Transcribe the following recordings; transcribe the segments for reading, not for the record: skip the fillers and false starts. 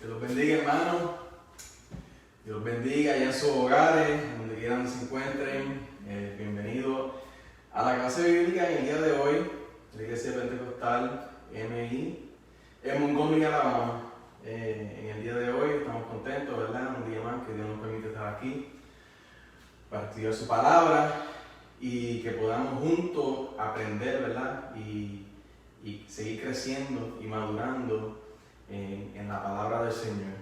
Dios los bendiga, hermanos. Dios los bendiga allá en sus hogares, donde quieran que se encuentren. Bienvenidos a la clase bíblica en el día de hoy, de la Iglesia Pentecostal MI en Montgomery, Alabama. En el día de hoy estamos contentos, ¿verdad? Un día más que Dios nos permite estar aquí para estudiar su palabra y que podamos juntos aprender, ¿verdad? Y seguir creciendo y madurando en la palabra del Señor.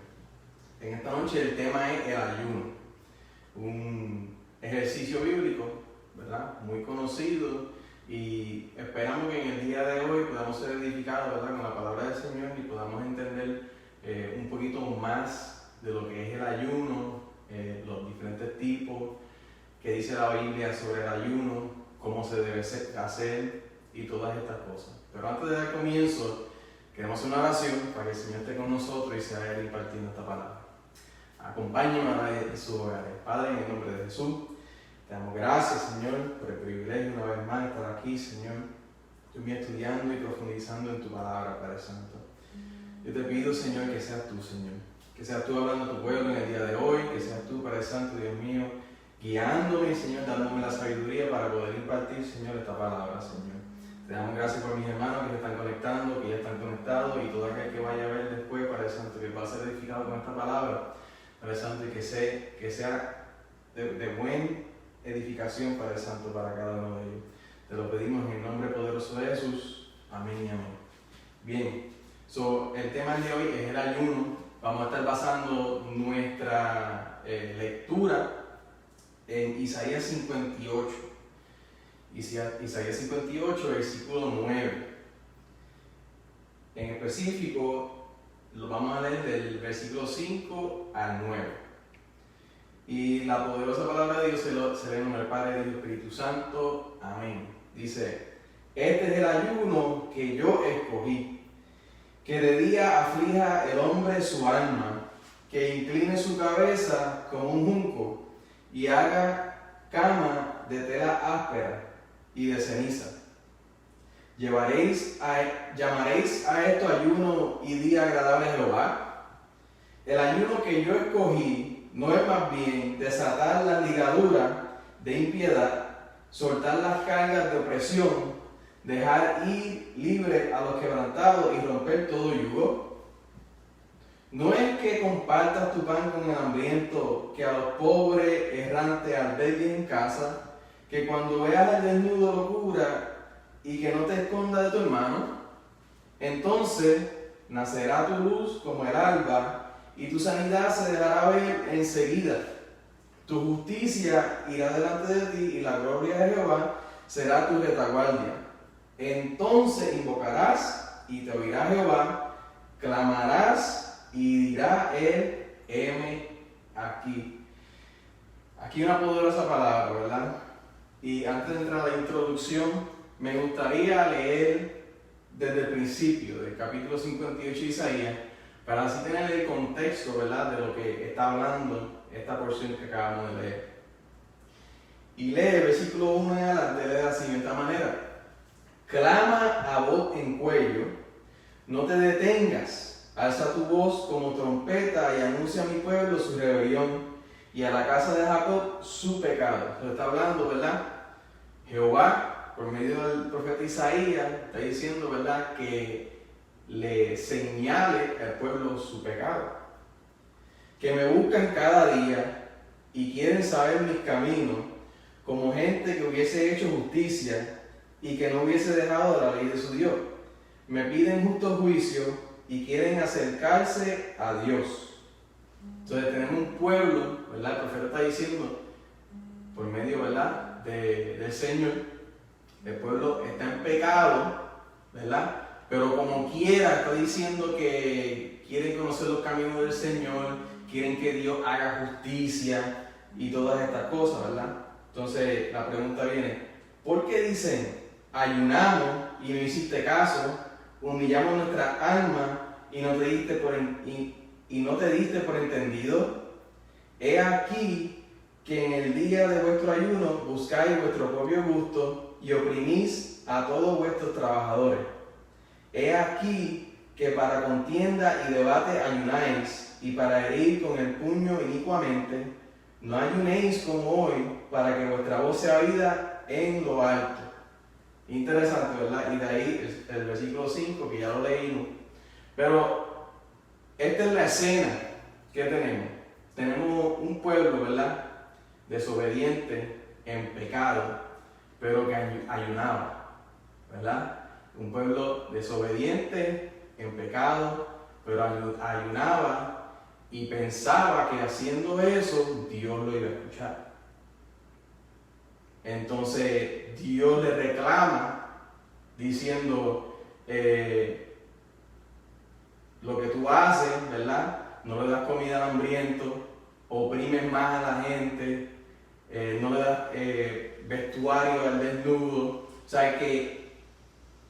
En esta noche el tema es el ayuno, un ejercicio bíblico, ¿verdad? Muy conocido, y esperamos que en el día de hoy podamos ser edificados, ¿verdad? Con la palabra del Señor y podamos entender un poquito más de lo que es el ayuno, los diferentes tipos que dice la Biblia sobre el ayuno, cómo se debe hacer y todas estas cosas. Pero antes de dar comienzo, queremos hacer una oración para que el Señor esté con nosotros y sea Él impartiendo esta palabra. Acompáñenos a sus hogares. Padre, en el nombre de Jesús, te damos gracias, Señor, por el privilegio una vez más de estar aquí, Señor. Tú me estudiando y profundizando en tu palabra, Padre Santo. Yo te pido, Señor, que seas tú, Señor. Que seas tú hablando a tu pueblo en el día de hoy, que seas tú, Padre Santo, Dios mío, guiándome, Señor, dándome la sabiduría para poder impartir, Señor, esta palabra, Señor. Te damos gracias por mis hermanos que se están conectando, que ya están conectados, y todo aquel que vaya a ver después, Padre Santo, que va a ser edificado con esta palabra, Padre Santo, y que sea de buena edificación, Padre Santo, para cada uno de ellos. Te lo pedimos en el nombre poderoso de Jesús. Amén y amén. Bien, el tema de hoy es el ayuno. Vamos a estar basando nuestra lectura en Isaías 58. Isaías 58, versículo 9. En específico, lo vamos a leer del versículo 5 al 9. Y la poderosa palabra de Dios se lee en el Padre, del Espíritu Santo. Amén. Dice: este es el ayuno que yo escogí, que de día aflija el hombre su alma, que incline su cabeza como un junco y haga cama de tela áspera y de ceniza. ¿Llamaréis a esto ayuno y día agradable a Jehová? El ayuno que yo escogí no es más bien desatar la ligadura de impiedad, soltar las cargas de opresión, dejar ir libre a los quebrantados y romper todo yugo. No es que compartas tu pan con el hambriento, que a los pobres errantes albergues en casa, que cuando veas al desnudo lo cubra y que no te esconda de tu hermano. Entonces nacerá tu luz como el alba y tu sanidad se dejará ver enseguida. Tu justicia irá delante de ti y la gloria de Jehová será tu retaguardia. Entonces invocarás y te oirá Jehová, clamarás y dirá él: heme aquí. Aquí una poderosa palabra, ¿verdad? Y antes de entrar a la introducción, me gustaría leer desde el principio del capítulo 58 de Isaías, para así tener el contexto, ¿verdad?, de lo que está hablando esta porción que acabamos de leer. Y lee el versículo 1 en adelante de la siguiente manera: clama a voz en cuello, no te detengas, alza tu voz como trompeta y anuncia a mi pueblo su rebelión y a la casa de Jacob su pecado. Entonces está hablando, ¿verdad? Jehová, por medio del profeta Isaías, está diciendo, ¿verdad?, que le señale al pueblo su pecado. Que me buscan cada día y quieren saber mis caminos, como gente que hubiese hecho justicia y que no hubiese dejado la ley de su Dios. Me piden justo juicio y quieren acercarse a Dios. Entonces tenemos un pueblo, ¿verdad? El profeta está diciendo, por medio, ¿verdad?, del Señor, el pueblo está en pecado, ¿verdad? Pero como quiera, está diciendo que quieren conocer los caminos del Señor, quieren que Dios haga justicia y todas estas cosas, ¿verdad? Entonces la pregunta viene: ¿por qué dicen ayunamos y no hiciste caso, humillamos nuestra alma y no te diste por entendido? He aquí que en el día de vuestro ayuno buscáis vuestro propio gusto y oprimís a todos vuestros trabajadores. He aquí que para contienda y debate ayunáis, y para herir con el puño inicuamente, no ayunéis como hoy, para que vuestra voz sea oída en lo alto. Interesante, ¿verdad? Y de ahí el versículo 5, que ya lo leímos. Pero esta es la escena que tenemos. Tenemos un pueblo, ¿verdad?, desobediente, en pecado, pero que ayunaba, ¿verdad? Un pueblo desobediente, en pecado, pero ayunaba y pensaba que haciendo eso Dios lo iba a escuchar. Entonces Dios le reclama diciendo, lo que tú haces, ¿verdad? No le das comida al hambriento, oprimes más a la gente, no le das vestuario al desnudo. O sea que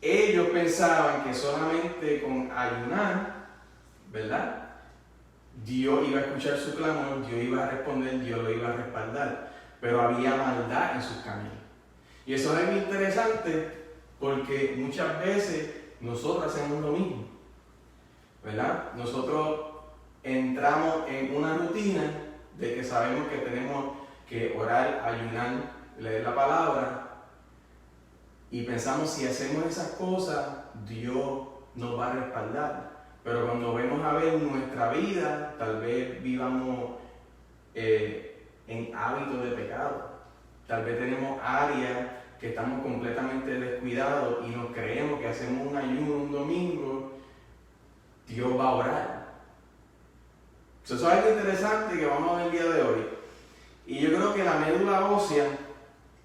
ellos pensaban que solamente con ayunar, ¿verdad?, Dios iba a escuchar su clamor, Dios iba a responder, Dios lo iba a respaldar. Pero había maldad en sus caminos. Y eso es algo interesante porque muchas veces nosotros hacemos lo mismo, ¿verdad? Nosotros entramos en una rutina de que sabemos que tenemos que orar, ayunar, leer la palabra, y pensamos si hacemos esas cosas, Dios nos va a respaldar. Pero cuando vemos a ver nuestra vida, tal vez vivamos en hábitos de pecado. Tal vez tenemos áreas que estamos completamente descuidados y nos creemos que hacemos un ayuno un domingo, Dios va a orar. Eso es algo interesante que vamos a ver el día de hoy. Y yo creo que la médula ósea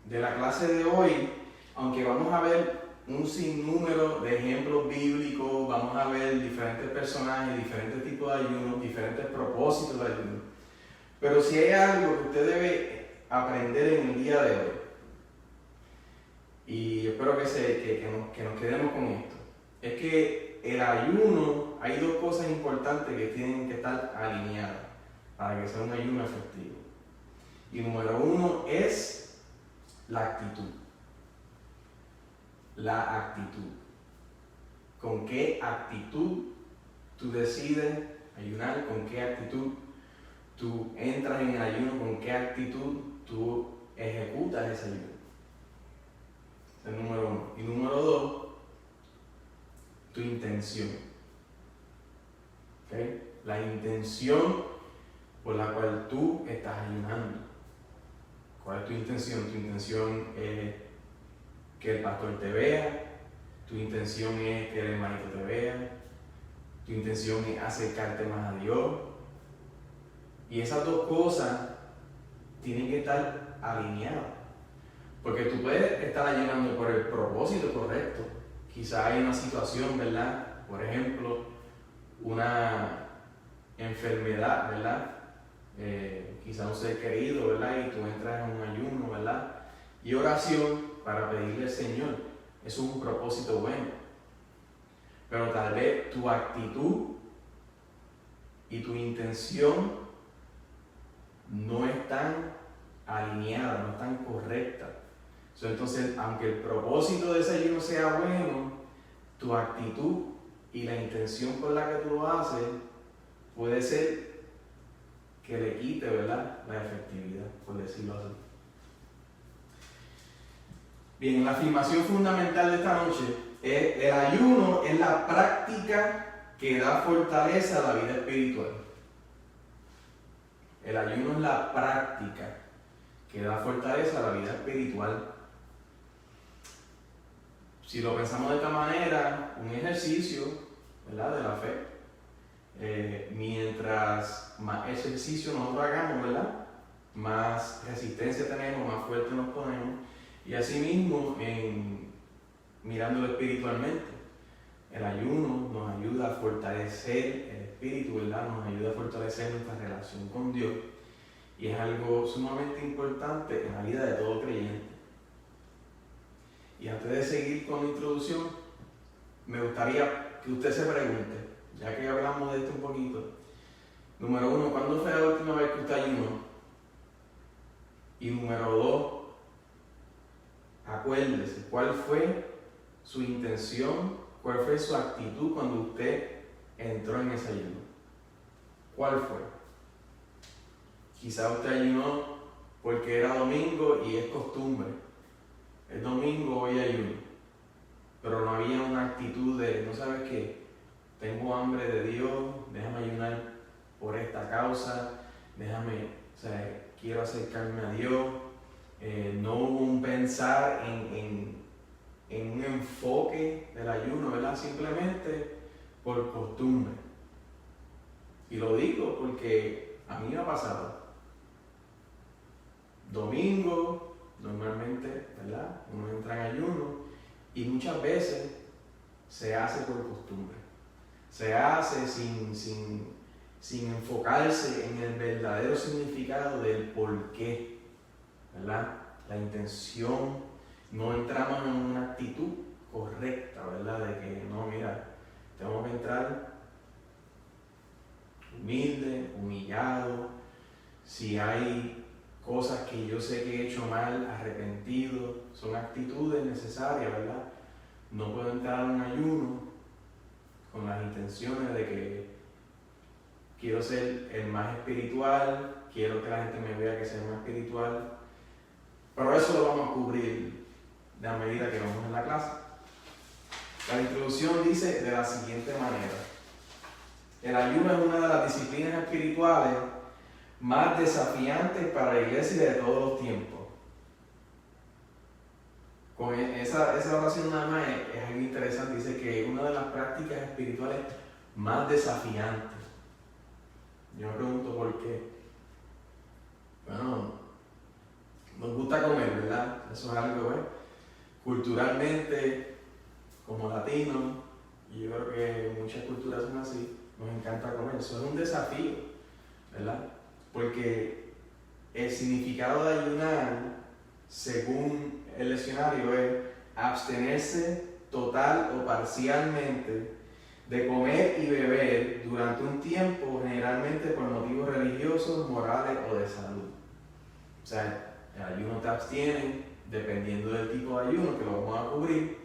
de la clase de hoy, aunque vamos a ver un sinnúmero de ejemplos bíblicos, vamos a ver diferentes personajes, diferentes tipos de ayunos, diferentes propósitos de ayuno. Pero si hay algo que usted debe aprender en el día de hoy, y espero que nos quedemos con esto, es que el ayuno, hay dos cosas importantes que tienen que estar alineadas para que sea un ayuno efectivo. Y número uno es la actitud. La actitud. ¿Con qué actitud tú decides ayunar? ¿Con qué actitud tú entras en el ayuno? ¿Con qué actitud tú ejecutas ese ayuno? Ese es el número uno. Y número dos, tu intención. ¿Okay? La intención por la cual tú estás ayunando. ¿Cuál es tu intención? Tu intención es que el pastor te vea, tu intención es que el hermanito te vea, tu intención es acercarte más a Dios. Y esas dos cosas tienen que estar alineadas. Porque tú puedes estar ayunando por el propósito correcto. Quizá hay una situación, ¿verdad? Por ejemplo, una enfermedad, ¿verdad? Quizá un ser querido, ¿verdad? Y tú entras en un ayuno, ¿verdad? Y oración para pedirle al Señor. Eso es un propósito bueno. Pero tal vez tu actitud y tu intención no están alineadas, no están correctas. Entonces, aunque el propósito de ese ayuno sea bueno, tu actitud y la intención con la que tú lo haces puede ser que le quite, ¿verdad?, la efectividad, por decirlo así. Bien, la afirmación fundamental de esta noche es: el ayuno es la práctica que da fortaleza a la vida espiritual. El ayuno es la práctica que da fortaleza a la vida espiritual. Si lo pensamos de esta manera, un ejercicio, ¿verdad?, de la fe. Mientras más ejercicio nosotros hagamos, ¿verdad?, más resistencia tenemos, más fuerte nos ponemos. Y asimismo, mirándolo espiritualmente, el ayuno nos ayuda a fortalecer el espíritu, ¿verdad? Nos ayuda a fortalecer nuestra relación con Dios. Y es algo sumamente importante en la vida de todo creyente. Y antes de seguir con la introducción, me gustaría que usted se pregunte, ya que hablamos de esto un poquito. Número uno, ¿cuándo fue la última vez que usted ayunó? Y número dos, acuérdese, ¿cuál fue su intención cuál fue su actitud cuando usted entró en ese ayuno. ¿Cuál fue? Quizá usted ayunó porque era domingo y es costumbre. Es domingo, hoy ayuno. Pero no había una actitud de, ¿no sabes qué? Tengo hambre de Dios, déjame ayunar por esta causa, quiero acercarme a Dios. No hubo un pensar en un enfoque del ayuno, ¿verdad? Simplemente por costumbre. Y lo digo porque a mí me ha pasado. Domingo, normalmente, ¿verdad? Uno entra en ayuno y muchas veces se hace por costumbre. Se hace sin enfocarse en el verdadero significado del porqué, ¿verdad? La intención. No entramos en una actitud correcta, ¿verdad? De que no, mira, tengo que entrar humilde, humillado. Si hay cosas que yo sé que he hecho mal, arrepentido, son actitudes necesarias, ¿verdad? No puedo entrar en un ayuno con las intenciones de que quiero ser el más espiritual, quiero que la gente me vea que sea más espiritual, pero eso lo vamos a cubrir a medida que vamos en la clase. La introducción dice de la siguiente manera: el ayuno es una de las disciplinas espirituales más desafiantes para la iglesia de todos los tiempos. Con esa oración nada más es algo interesante. Dice que es una de las prácticas espirituales más desafiantes. Yo me pregunto por qué. Bueno, nos gusta comer, ¿verdad? Eso es algo, culturalmente, como latinos, y yo creo que muchas culturas son así, nos encanta comer. Eso es un desafío, ¿verdad? Porque el significado de ayunar, según el leccionario, es abstenerse total o parcialmente de comer y beber durante un tiempo, generalmente por motivos religiosos, morales o de salud. O sea, el ayuno te abstiene, dependiendo del tipo de ayuno, que lo vamos a cubrir,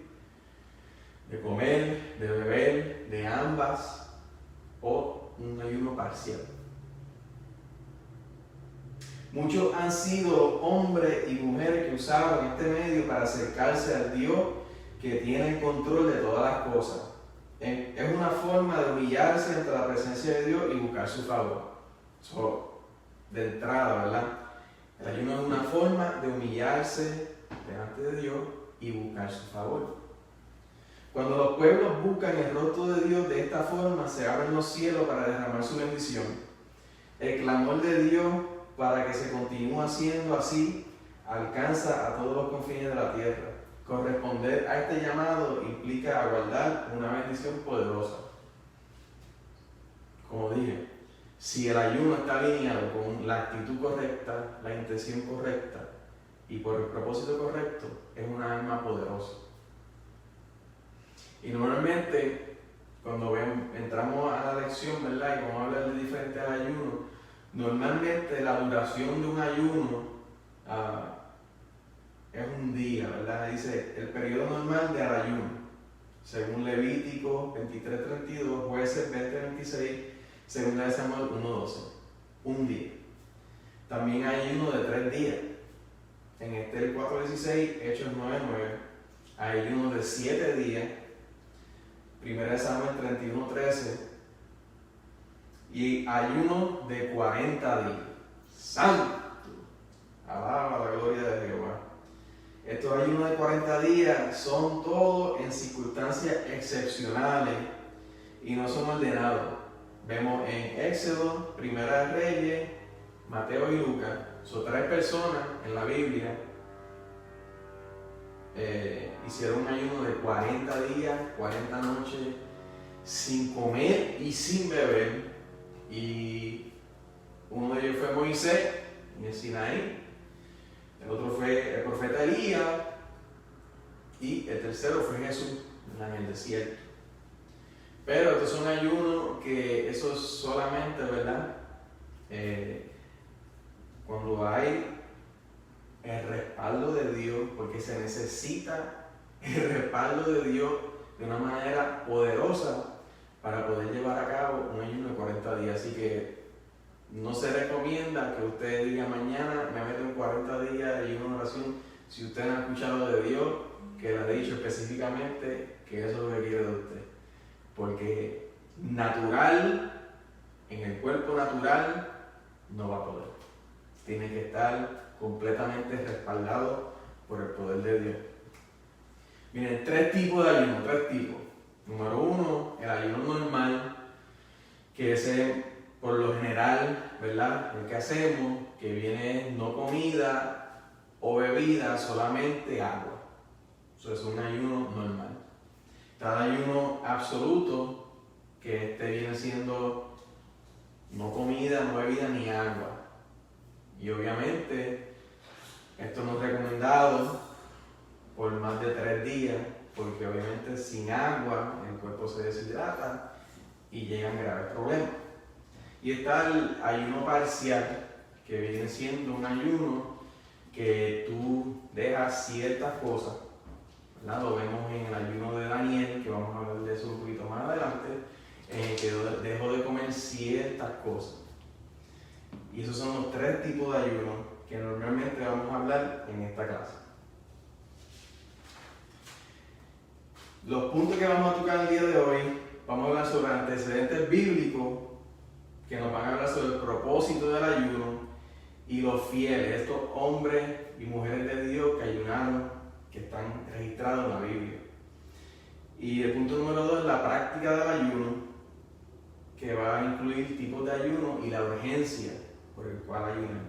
de comer, de beber, de ambas, o un ayuno parcial. Muchos han sido hombres y mujeres que usaron este medio para acercarse al Dios que tiene el control de todas las cosas. Es una forma de humillarse ante la presencia de Dios y buscar su favor. Eso, de entrada, ¿verdad? El ayuno es una forma de humillarse delante de Dios y buscar su favor. Cuando los pueblos buscan el rostro de Dios de esta forma, se abren los cielos para derramar su bendición. El clamor de Dios para que se continúe haciendo así alcanza a todos los confines de la tierra. Corresponder a este llamado implica aguardar una bendición poderosa. Como dije, si el ayuno está alineado con la actitud correcta, la intención correcta y por el propósito correcto, es una arma poderosa. Y normalmente, cuando entramos a la lección, ¿verdad? Y vamos a hablar de diferentes ayunos, normalmente la duración de un ayuno es un día, ¿verdad? Dice el periodo normal de ayuno, según Levítico 23:32, Jueces 20:26, segunda de Samuel 1:12, un día. También hay ayuno de 3 días, en Esther 4:16, Hechos 9:9, hay ayuno de 7 días, primera de Samuel 31:13, y ayuno de 40 días. ¡Santo! Alaba la gloria de Jehová. Estos ayunos de 40 días son todos en circunstancias excepcionales y no son ordenados. Vemos en Éxodo, Primera de Reyes, Mateo y Lucas, son 3 personas en la Biblia. Hicieron un ayuno de 40 días, 40 noches, sin comer y sin beber. Y uno de ellos fue Moisés en el Sinaí, el otro fue el profeta Elías y el tercero fue Jesús en el desierto. Pero estos son ayunos que eso es solamente, ¿verdad? Cuando hay el respaldo de Dios, porque se necesita el respaldo de Dios de una manera poderosa para poder llevar a cabo un ayuno de 40 días. Así que no se recomienda que usted diga mañana me meto en 40 días de ayuno de oración si usted no ha escuchado de Dios que le ha dicho específicamente que eso es lo que quiere de usted. Porque natural, en el cuerpo natural, no va a poder. Tiene que estar completamente respaldado por el poder de Dios. Miren, 3 tipos de ayuno, 3 tipos. Número 1, el ayuno normal, que es por lo general, ¿verdad? El que hacemos, que viene no comida o bebida, solamente agua. Eso es un ayuno normal. Está el ayuno absoluto, que viene siendo no comida, no bebida ni agua. Y obviamente, esto no es recomendado por más de 3 días, porque obviamente sin agua el cuerpo se deshidrata y llegan graves problemas. Y está el ayuno parcial, que viene siendo un ayuno que tú dejas ciertas cosas, ¿verdad? Lo vemos en el ayuno de Daniel, que vamos a hablar de eso un poquito más adelante, que dejó de comer ciertas cosas. Y esos son los 3 tipos de ayuno que normalmente vamos a hablar en esta clase. Los puntos que vamos a tocar el día de hoy, vamos a hablar sobre antecedentes bíblicos que nos van a hablar sobre el propósito del ayuno y los fieles, estos hombres y mujeres de Dios que ayunaron, que están registrados en la Biblia. Y el punto número 2 es la práctica del ayuno, que va a incluir tipos de ayuno y la urgencia por el cual ayunan.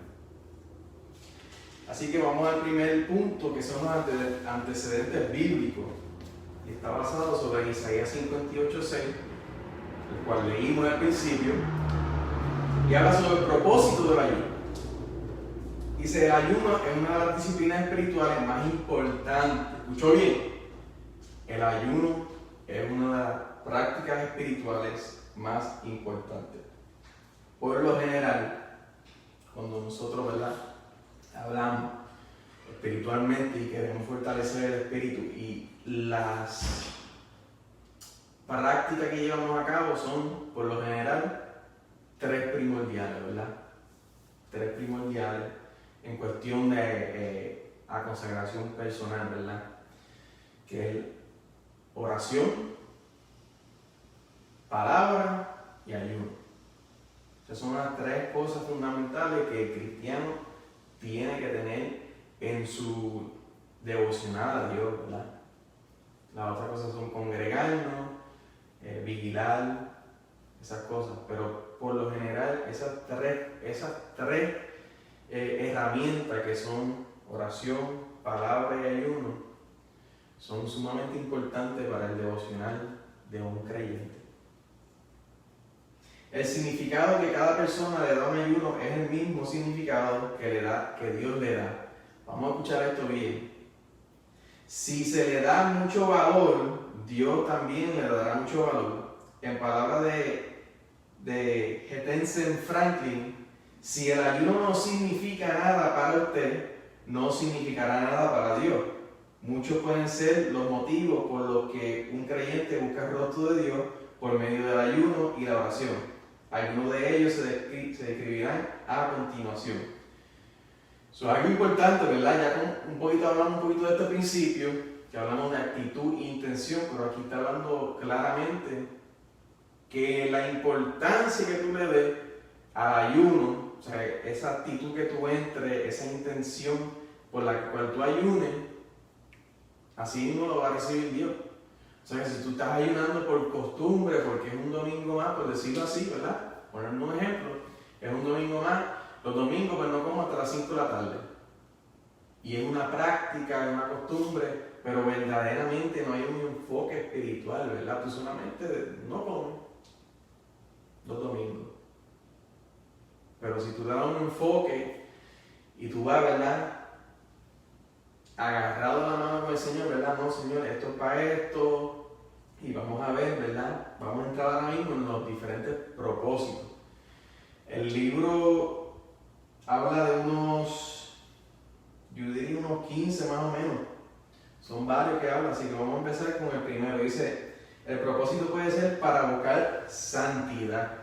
Así que vamos al primer punto, que son los antecedentes bíblicos. Y está basado sobre Isaías 58:6, el cual leímos al principio, y habla sobre el propósito del ayuno. Dice, el ayuno es una de las disciplinas espirituales más importantes. ¿Escuchó bien? El ayuno es una de las prácticas espirituales más importantes. Por lo general, cuando nosotros, ¿verdad?, hablamos espiritualmente y queremos fortalecer el espíritu, y las prácticas que llevamos a cabo son, por lo general, 3 primordiales, ¿verdad? 3 primordiales en cuestión de a consagración personal, ¿verdad? Que es oración, palabra y ayuno. Esas son las 3 cosas fundamentales que el cristiano tiene que tener en su devocional a Dios, ¿verdad? Las otras cosas son congregarnos, vigilar, esas cosas. Pero por lo general, esas tres herramientas que son oración, palabra y ayuno, son sumamente importantes para el devocional de un creyente. El significado que cada persona le da a un ayuno es el mismo significado que Dios le da. Vamos a escuchar esto bien. Si se le da mucho valor, Dios también le dará mucho valor. En palabras de Jensen Franklin, si el ayuno no significa nada para usted, no significará nada para Dios. Muchos pueden ser los motivos por los que un creyente busca el rostro de Dios por medio del ayuno y la oración. Algunos de ellos se describirán a continuación. Eso es algo importante, ¿verdad? Ya hablamos un poquito de este principio, que hablamos de actitud e intención, pero aquí está hablando claramente que la importancia que tú le des al ayuno, o sea, esa actitud que tú entres, esa intención por la cual tú ayunes, así mismo lo va a recibir Dios. O sea, que si tú estás ayunando por costumbre, porque es un domingo más, por decirlo así, ¿verdad? Ponerme un ejemplo, es un domingo más, los domingos pues no como hasta las 5 de la tarde. Y es una práctica, es una costumbre, pero verdaderamente no hay un enfoque espiritual, ¿verdad? Tú solamente no comes los domingos. Pero si tú le das un enfoque y tú vas, ¿verdad?, agarrado la mano con el Señor, ¿verdad? No, Señor, esto es para esto. Y vamos a ver, ¿verdad? Vamos a entrar ahora mismo en los diferentes propósitos. El libro habla de yo diría unos 15 más o menos, Son varios que hablan, así que vamos a empezar con el primero. Dice, el propósito puede ser para buscar santidad.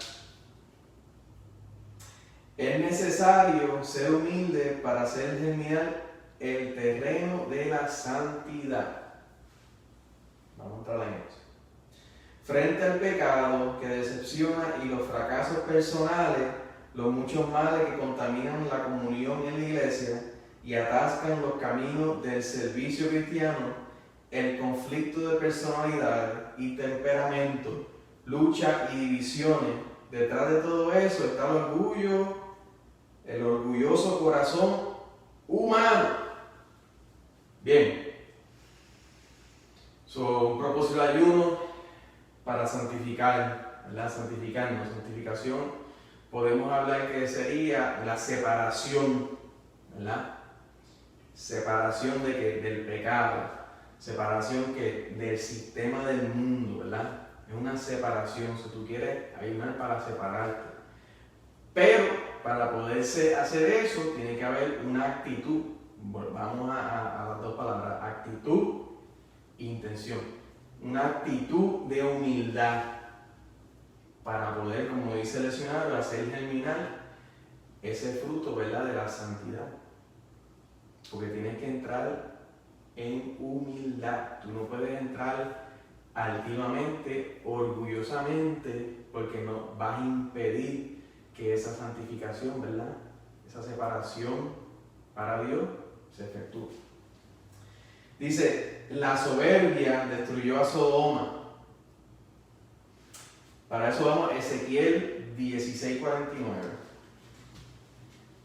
Es necesario ser humilde para hacer germinar el terreno de la santidad. Vamos a entrar en eso. Frente al pecado que decepciona y los fracasos personales, los muchos males que contaminan la comunión en la iglesia y atascan los caminos del servicio cristiano, el conflicto de personalidad y temperamento, lucha y divisiones. Detrás de todo eso está el orgullo, el orgulloso corazón humano. Bien. Un propósito de ayuno para santificar, ¿verdad? Santificarnos. Santificación, podemos hablar que sería la separación, ¿verdad? Separación del pecado, separación del sistema del mundo, ¿verdad? Es una separación, si tú quieres ayunar para separarte. Pero para poderse hacer eso, tiene que haber una actitud. Vamos a las dos palabras, actitud e intención. Una actitud de humildad para poder, como dice el leccionario, hacer germinar ese fruto, ¿verdad?, de la santidad. Porque tienes que entrar en humildad. Tú no puedes entrar altivamente, orgullosamente, porque no vas a impedir que esa santificación, ¿verdad?, esa separación para Dios se efectúe. Dice, la soberbia destruyó a Sodoma. Para eso vamos a Ezequiel 16:49.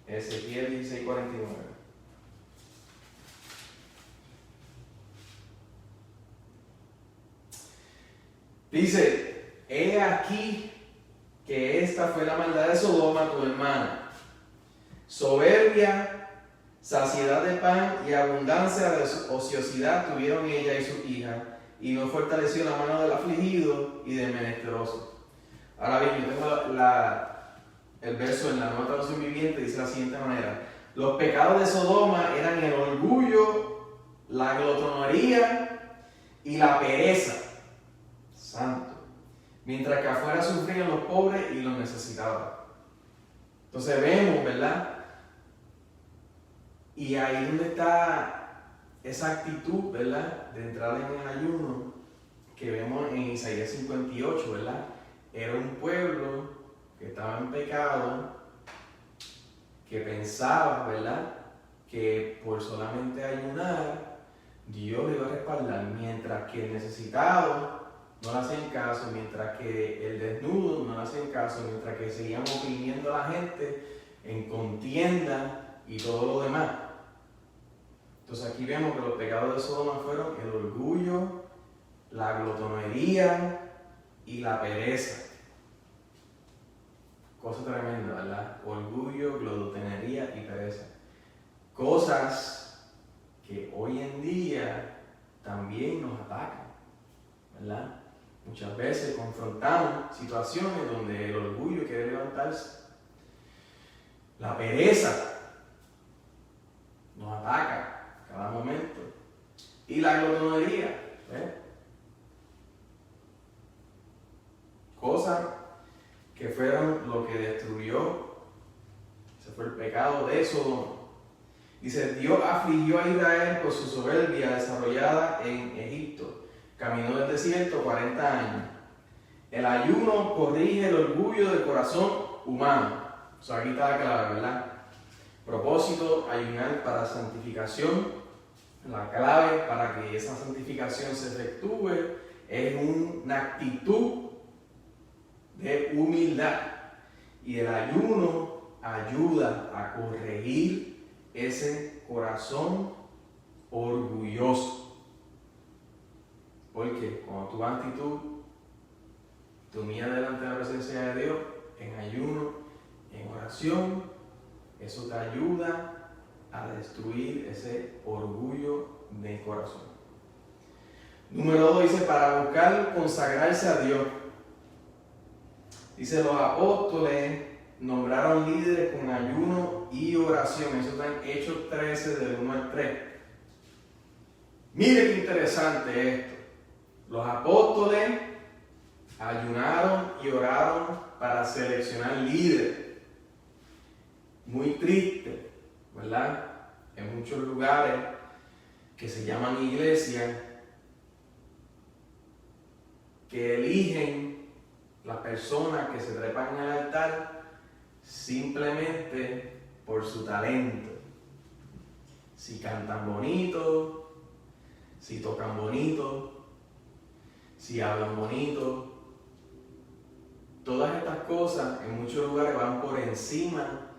Ezequiel 16:49. Dice, he aquí que esta fue la maldad de Sodoma, tu hermana. Soberbia, saciedad de pan y abundancia de ociosidad tuvieron ella y su hija, y no fortaleció la mano del afligido y del menesteroso. Ahora bien, yo tengo el verso en la Nueva Traducción Viviente, dice de la siguiente manera: los pecados de Sodoma eran el orgullo, la glotonería y la pereza. Santo. Mientras que afuera sufrían los pobres y los necesitados. Entonces vemos, ¿verdad? Y ahí donde está esa actitud, ¿verdad?, de entrar en el ayuno, que vemos en Isaías 58, ¿verdad? Era un pueblo que estaba en pecado, que pensaba, ¿verdad?, que por solamente ayunar, Dios le iba a respaldar, mientras que el necesitado no le hacían caso, mientras que el desnudo no le hacían caso, mientras que seguían oprimiendo a la gente en contienda y todo lo demás. Entonces aquí vemos que los pecados de Sodoma fueron el orgullo, la glotonería y la pereza. Cosa tremenda, ¿verdad? Orgullo, glotonería y pereza. Cosas que hoy en día también nos atacan, ¿verdad? Muchas veces confrontamos situaciones donde el orgullo quiere levantarse. La pereza nos ataca cada momento. Y la glotonería, cosas que fueron lo que destruyó, ese fue el pecado de Sodoma. Dice, Dios afligió a Israel por su soberbia desarrollada en Egipto. Caminó del desierto 40 años. El ayuno corrige el orgullo del corazón humano. O sea, aquí está claro, ¿verdad? Propósito, ayunar para santificación. La clave para que esa santificación se efectúe es una actitud de humildad. Y el ayuno ayuda a corregir ese corazón orgulloso. Porque cuando tu actitud te humillas delante de la presencia de Dios, en ayuno, en oración, eso te ayuda a destruir ese orgullo del corazón. Número 2 dice, para buscar consagrarse a Dios. Dice, los apóstoles nombraron líderes con ayuno y oración. Eso está en Hechos 13, del 1 al 3. Mire qué interesante esto. Los apóstoles ayunaron y oraron para seleccionar líderes. Muy triste, ¿verdad? En muchos lugares que se llaman iglesias, que eligen las personas que se trepan en el altar simplemente por su talento. Si cantan bonito, si tocan bonito, si hablan bonito. Todas estas cosas en muchos lugares van por encima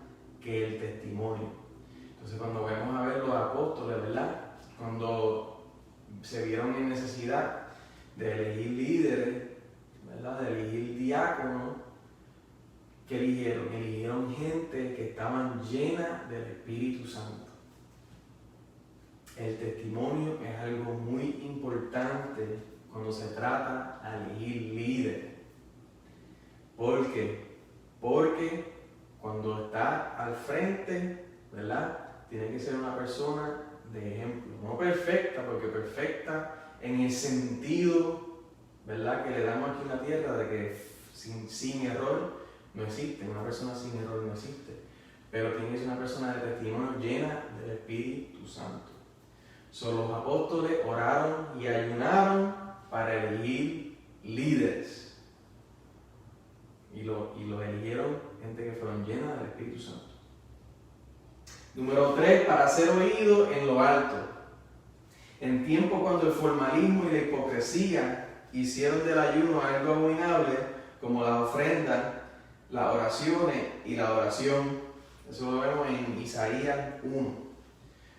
que el testimonio. Entonces cuando vamos a ver los apóstoles, ¿verdad? Cuando se vieron en necesidad de elegir líderes, ¿verdad? De elegir diáconos, ¿qué eligieron? Eligieron gente que estaban llenas del Espíritu Santo. El testimonio es algo muy importante cuando se trata de elegir líderes. ¿Por qué? Porque cuando está al frente, ¿verdad? Tiene que ser una persona de ejemplo. No perfecta, porque perfecta en el sentido, ¿verdad?, que le damos aquí en la tierra, de que sin error no existe. Una persona sin error no existe. Pero tiene que ser una persona de testimonio llena del Espíritu Santo. Los apóstoles oraron y ayunaron para elegir líderes. Y lo eligieron gente que fueron llenas del Espíritu Santo. Número 3, para ser oído en lo alto. En tiempo cuando el formalismo y la hipocresía hicieron del ayuno algo abominable, como las ofrendas, las oraciones y la oración. Eso lo vemos en Isaías 1.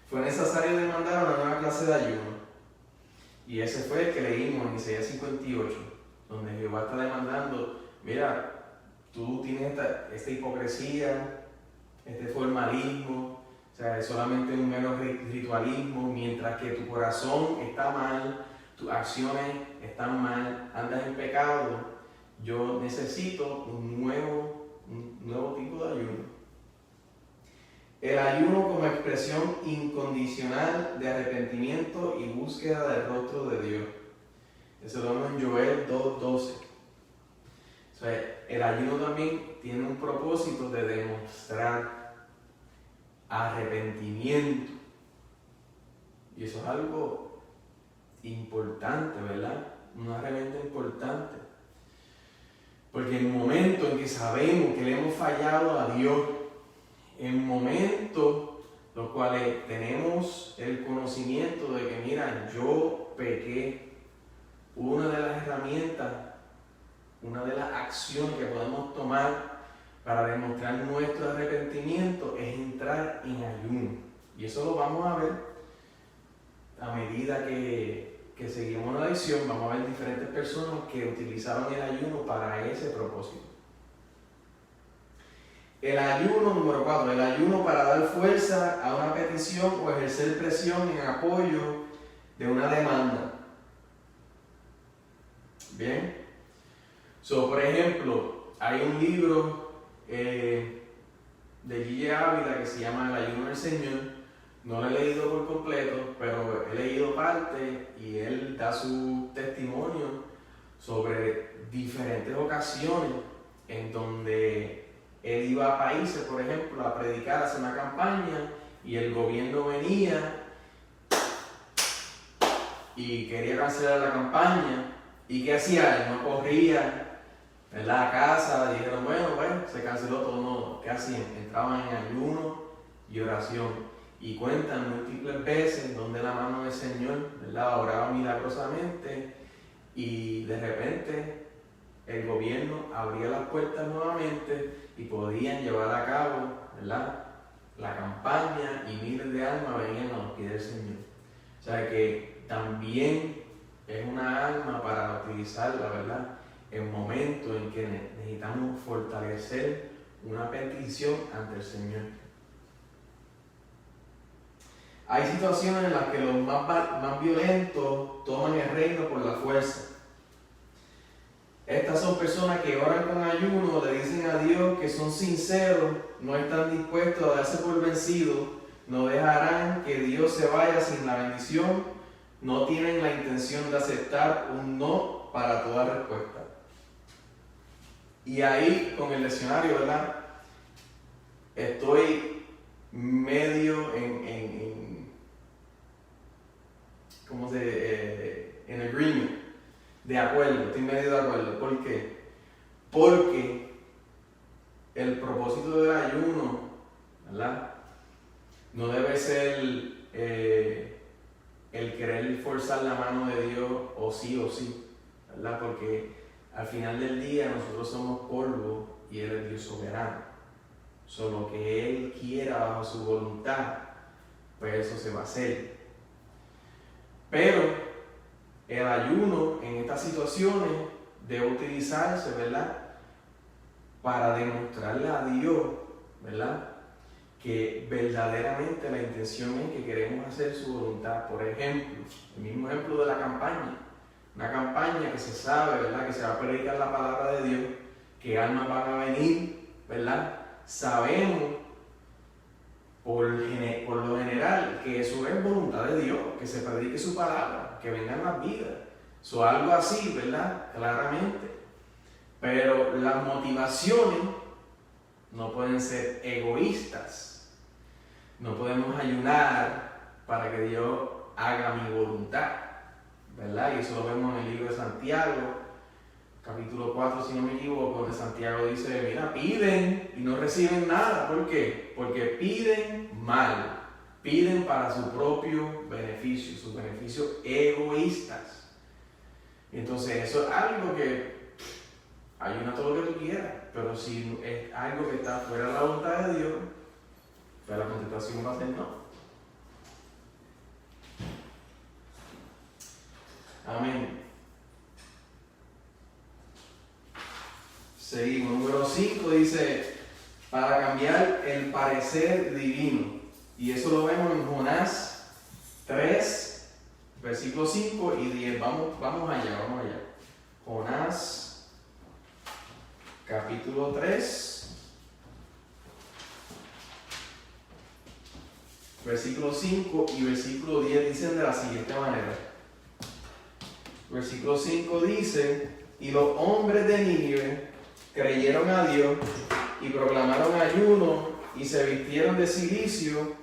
Fue necesario demandar una nueva clase de ayuno. Y ese fue el que leímos en Isaías 58, donde Jehová está demandando, mira, tú tienes esta hipocresía, este formalismo, o sea, es solamente un mero ritualismo, mientras que tu corazón está mal, tus acciones están mal, andas en pecado. Yo necesito un nuevo tipo de ayuno. El ayuno como expresión incondicional de arrepentimiento y búsqueda del rostro de Dios. Eso lo vemos en Joel 2:12. O sea, el ayuno también tiene un propósito de demostrar arrepentimiento. Y eso es algo importante, ¿verdad? Un arrepentimiento importante. Porque en el momento en que sabemos que le hemos fallado a Dios, en momentos los cuales tenemos el conocimiento de que, mira, yo pequé, una de las herramientas, una de las acciones que podemos tomar para demostrar nuestro arrepentimiento es entrar en ayuno. Y eso lo vamos a ver a medida que seguimos la lección. Vamos a ver diferentes personas que utilizaban el ayuno para ese propósito. El ayuno, número 4, el ayuno para dar fuerza a una petición o ejercer presión en apoyo de una demanda. Bien. Por ejemplo, hay un libro de G. Ávila que se llama El ayuno del Señor. No lo he leído por completo, pero he leído parte y él da su testimonio sobre diferentes ocasiones en donde él iba a países, por ejemplo, a predicar, a hacer una campaña, y el gobierno venía y quería cancelar la campaña. ¿Y qué hacía? Él no corría, ¿verdad?, a casa. Dijeron, bueno, se canceló todo. No, ¿qué hacían? Entraban en ayuno y oración. Y cuentan múltiples veces donde la mano del Señor, ¿verdad?, oraba milagrosamente, y de repente el gobierno abría las puertas nuevamente y podían llevar a cabo, ¿verdad?, la campaña, y miles de almas venían a los pies del Señor. O sea que también es una arma para utilizarla, ¿verdad?, en momentos en que necesitamos fortalecer una petición ante el Señor. Hay situaciones en las que los más violentos toman el reino por la fuerza. Estas son personas que oran con ayuno, le dicen a Dios que son sinceros, no están dispuestos a darse por vencidos, no dejarán que Dios se vaya sin la bendición, no tienen la intención de aceptar un no para toda respuesta. Y ahí, con el leccionario, ¿verdad? Estoy medio en agreement, de acuerdo, estoy medio de acuerdo. ¿Por qué? Porque el propósito del ayuno, ¿verdad? No debe ser el querer forzar la mano de Dios o sí, ¿verdad? Porque al final del día nosotros somos polvo y Él es Dios soberano. Solo que Él quiera bajo su voluntad, pues eso se va a hacer. Pero el ayuno en estas situaciones debe utilizarse, ¿verdad? Para demostrarle a Dios, ¿verdad? Que verdaderamente la intención es que queremos hacer su voluntad. Por ejemplo, el mismo ejemplo de la campaña. Una campaña que se sabe, ¿verdad? Que se va a predicar la palabra de Dios, que almas van a venir, ¿verdad? Sabemos por lo general que eso es voluntad de Dios, que se predique su palabra, que vengan las vidas. Eso algo así, ¿verdad? Claramente. Pero las motivaciones no pueden ser egoístas. No podemos ayunar para que Dios haga mi voluntad, ¿verdad? Y eso lo vemos en el libro de Santiago, capítulo 4, si no me equivoco, donde Santiago dice, mira, piden y no reciben nada. ¿Por qué? Porque piden mal, piden para su propio beneficio, sus beneficios egoístas. Y entonces eso es algo que ayuna todo lo que tú quieras, pero si es algo que está fuera de la voluntad de Dios, pues la contestación va a ser no. Amén. Seguimos. Número 5 dice, para cambiar el parecer divino. Y eso lo vemos en Jonás 3, versículos 5 y 10. Vamos allá. Jonás, capítulo 3, versículo 5 y versículo 10 dicen de la siguiente manera. Versículo 5 dice, y los hombres de Nínive creyeron a Dios y proclamaron ayuno y se vistieron de cilicio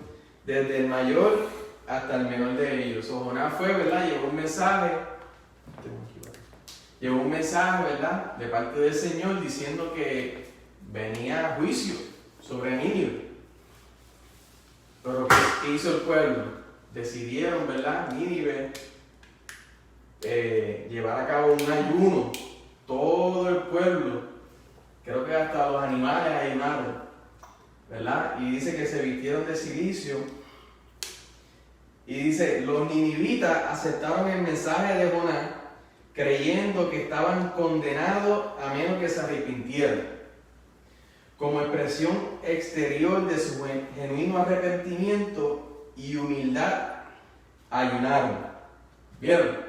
desde el mayor hasta el menor de ellos. Jonás fue, ¿verdad? Llevó un mensaje, ¿verdad? De parte del Señor diciendo que venía juicio sobre Nínive. Pero ¿qué hizo el pueblo? Decidieron, ¿verdad? Nínive llevar a cabo un ayuno. Todo el pueblo, creo que hasta los animales ayunaron, ¿verdad? Y dice que se vistieron de cilicio. Y dice, los ninivitas aceptaron el mensaje de Jonás, creyendo que estaban condenados a menos que se arrepintieran. Como expresión exterior de su genuino arrepentimiento y humildad, ayunaron. ¿Vieron?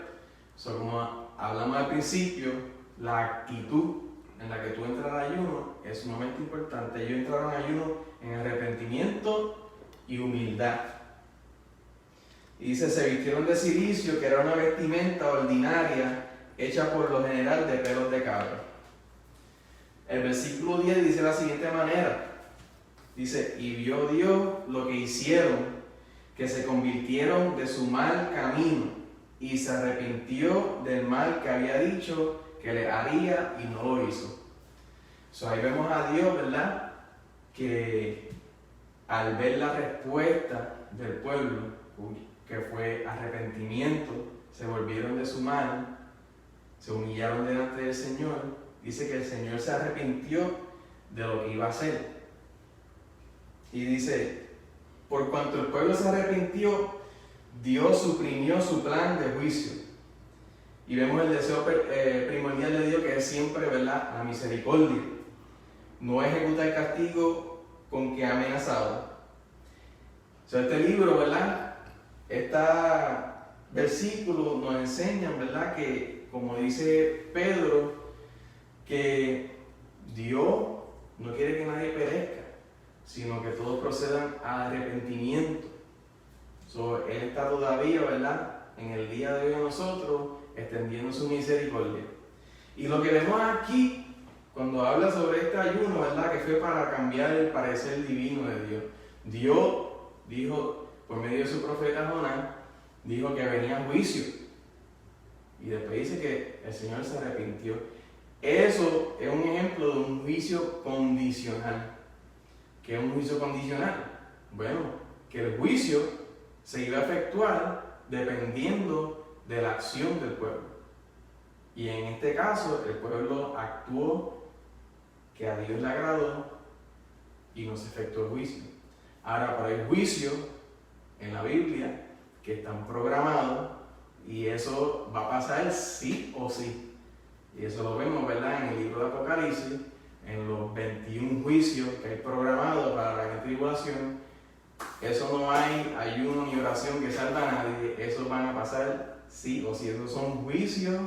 Como hablamos al principio, la actitud en la que tú entras al ayuno es sumamente importante. Ellos entraron al ayuno en arrepentimiento y humildad. Y dice, se vistieron de cilicio, que era una vestimenta ordinaria hecha por lo general de pelos de cabra. El versículo 10 dice de la siguiente manera. Dice, y vio Dios lo que hicieron, que se convirtieron de su mal camino y se arrepintió del mal que había dicho que le haría y no lo hizo. Ahí vemos a Dios, ¿verdad? Que al ver la respuesta del pueblo, que fue arrepentimiento, se volvieron de su mal, se humillaron delante del Señor. Dice que el Señor se arrepintió de lo que iba a hacer. Y dice, por cuanto el pueblo se arrepintió, Dios suprimió su plan de juicio. Y vemos el deseo primordial de Dios, que es siempre, ¿verdad?, la misericordia. No ejecuta el castigo con que ha amenazado. Este libro, ¿verdad?, este versículo nos enseña, ¿verdad?, que, como dice Pedro, que Dios no quiere que nadie perezca, sino que todos procedan a arrepentimiento. Él está todavía, ¿verdad?, en el día de hoy a nosotros, extendiendo su misericordia. Y lo que vemos aquí, cuando habla sobre este ayuno, ¿verdad? Que fue para cambiar el parecer divino de Dios. Dios dijo, por medio de su profeta Jonás, dijo que venía juicio. Y después dice que el Señor se arrepintió. Eso es un ejemplo de un juicio condicional. ¿Qué es un juicio condicional? Bueno, que el juicio se iba a efectuar dependiendo de la acción del pueblo. Y en este caso, el pueblo actuó que a Dios le agradó y no se efectuó el juicio. Ahora, para el juicio en la Biblia, que están programados, y eso va a pasar sí o sí. Y eso lo vemos, ¿verdad?, en el libro de Apocalipsis, en los 21 juicios que hay programados para la gran tribulación. Eso no hay ayuno ni oración que salva a nadie, eso van a pasar sí o sí. Esos son juicios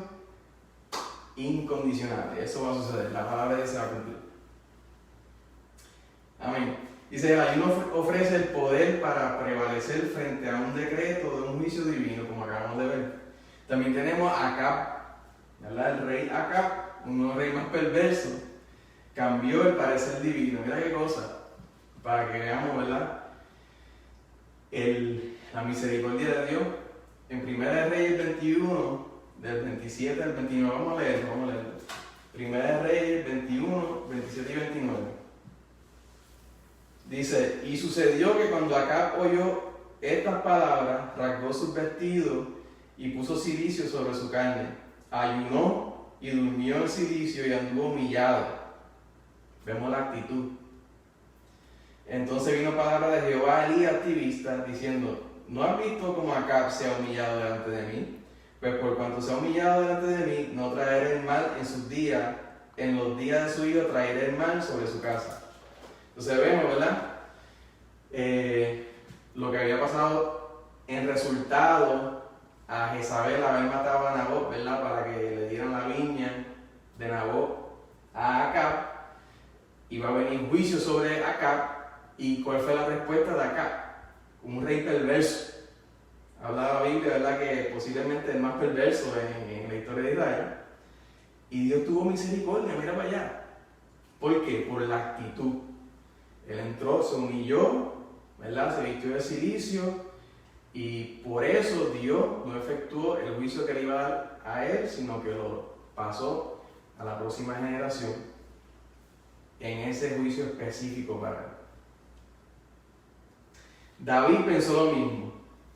incondicionales, eso va a suceder, la palabra de Dios se va a cumplir. Amén. Dice, el ayuno ofrece el poder para prevalecer frente a un decreto de un juicio divino, como acabamos de ver. También tenemos a Acab, ¿verdad? El rey Acab, un rey más perverso, cambió el parecer divino. Mira qué cosa, para que veamos, ¿verdad?, la misericordia de Dios. En 1 Reyes 21, del 27 al 29, vamos a leerlo. 1 Reyes 21, 27 y 29. Dice, y sucedió que cuando Acab oyó estas palabras, rasgó sus vestidos y puso cilicio sobre su carne. Ayunó y durmió en cilicio y anduvo humillado. Vemos la actitud. Entonces vino palabra de Jehová a Elías Tibista, diciendo, ¿no has visto cómo Acab se ha humillado delante de mí? Pues por cuanto se ha humillado delante de mí, no traeré el mal en sus días, en los días de su hijo traeré el mal sobre su casa. Entonces vemos, ¿verdad?, lo que había pasado en resultado a Jezabel haber matado a Nabot, ¿verdad?, para que le dieran la viña de Nabot a Acab. Iba a venir juicio sobre Acab. ¿Y cuál fue la respuesta de Acab? Un rey perverso. Habla la Biblia, ¿verdad?, que posiblemente el más perverso en la historia de Israel. Y Dios tuvo misericordia, mira para allá. ¿Por qué? Por la actitud. Él entró, se humilló, ¿verdad?, se vistió de cilicio, y por eso Dios no efectuó el juicio que le iba a dar a él, sino que lo pasó a la próxima generación en ese juicio específico para él. David pensó lo mismo,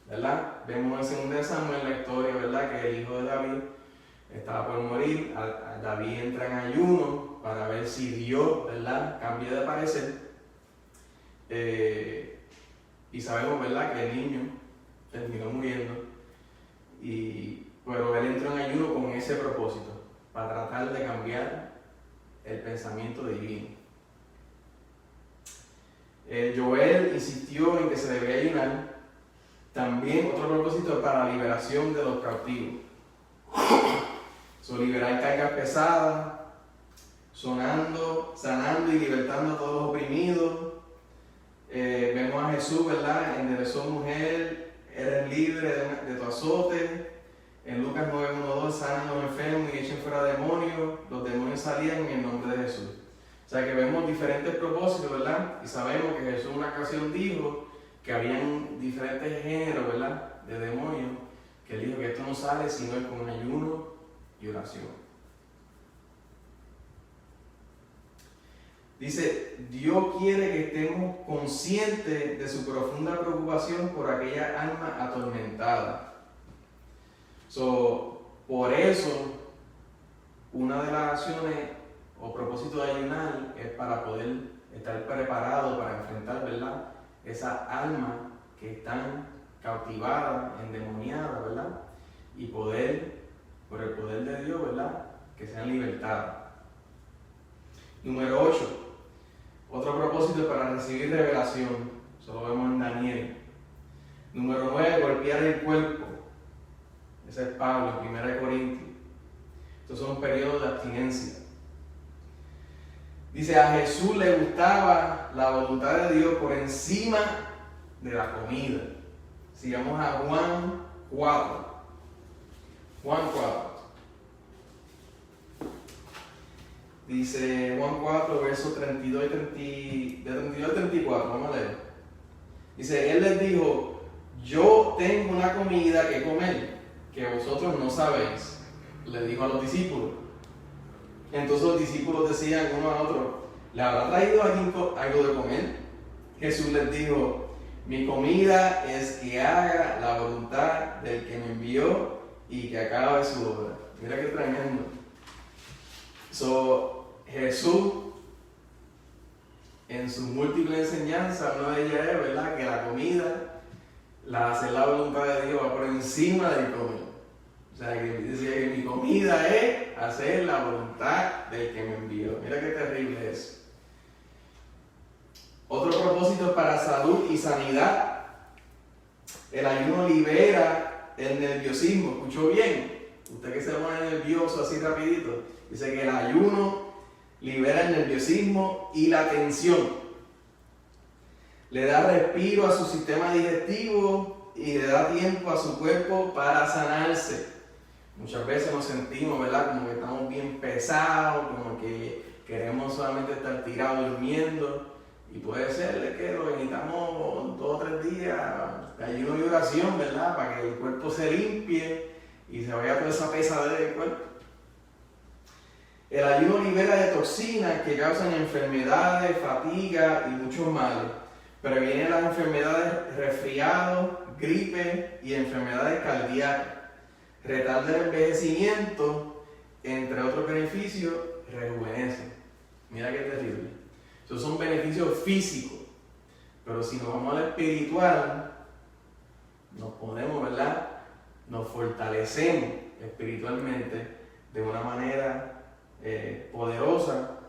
¿verdad? Vemos en 2 Samuel la historia, ¿verdad?, que el hijo de David estaba por morir. David entra en ayuno para ver si Dios, ¿verdad?, cambia de parecer. Y sabemos, ¿verdad?, que el niño terminó muriendo. Pero él entró en ayuno con ese propósito, para tratar de cambiar el pensamiento divino. Joel insistió en que se debía ayunar. También otro propósito para la liberación de los cautivos. Liberar cargas pesadas, sanando y libertando a todos los oprimidos. Vemos a Jesús, ¿verdad?, enderezó mujer, eres libre de tu azote. En Lucas 9:1-2, sanan a los enfermos y echen fuera demonios. Los demonios salían en el nombre de Jesús. O sea que vemos diferentes propósitos, ¿verdad? Y sabemos que Jesús en una ocasión dijo que habían diferentes géneros, ¿verdad?, de demonios, que él dijo que esto no sale sino con ayuno y oración. Dice, Dios quiere que estemos conscientes de su profunda preocupación por aquella alma atormentada. Por eso, una de las acciones o propósito de ayunar es para poder estar preparado para enfrentar, ¿verdad?, esas almas que están cautivadas, endemoniadas, ¿verdad?, y poder, por el poder de Dios, ¿verdad?, que sean libertadas. Número 8. Otro propósito es para recibir revelación. Eso lo vemos en Daniel. Número 9. Golpear el cuerpo. Ese es Pablo, en 1 Corintios. Estos son periodos de abstinencia. Dice, a Jesús le gustaba la voluntad de Dios por encima de la comida. Sigamos a Juan 4. Juan 4. Dice Juan 4, versos 32 de 32 al 34, vamos a leer. Dice, Él les dijo, yo tengo una comida que comer, que vosotros no sabéis. Le dijo a los discípulos. Entonces los discípulos decían uno a otro, ¿le habrá traído algo de comer? Jesús les dijo, mi comida es que haga la voluntad del que me envió y que acabe su obra. Mira qué tremendo. Jesús, en su múltiple enseñanza, una de ellas es, ¿verdad?, que la comida, hacer la voluntad de Dios va por encima del comer. O sea, que dice que mi comida es hacer la voluntad del que me envió. Mira qué terrible es. Otro propósito para salud y sanidad. El ayuno libera el nerviosismo. ¿Escuchó bien? Usted que se pone nervioso así rapidito. Dice que el ayuno libera el nerviosismo y la tensión. Le da respiro a su sistema digestivo y le da tiempo a su cuerpo para sanarse. Muchas veces nos sentimos, ¿verdad?, como que estamos bien pesados, como que queremos solamente estar tirados durmiendo. Y puede ser que lo necesitamos 2 o 3 días de ayuno y oración, ¿verdad?, para que el cuerpo se limpie y se vaya toda esa pesadez del cuerpo. El ayuno libera de toxinas que causan enfermedades, fatiga y muchos males. Previene las enfermedades resfriados, gripe y enfermedades cardíacas. Retarda el envejecimiento, entre otros beneficios, rejuvenece. Mira qué terrible. Esos son beneficios físicos. Pero si nos vamos al espiritual, nos ponemos, ¿verdad?, nos fortalecemos espiritualmente de una manera poderosa.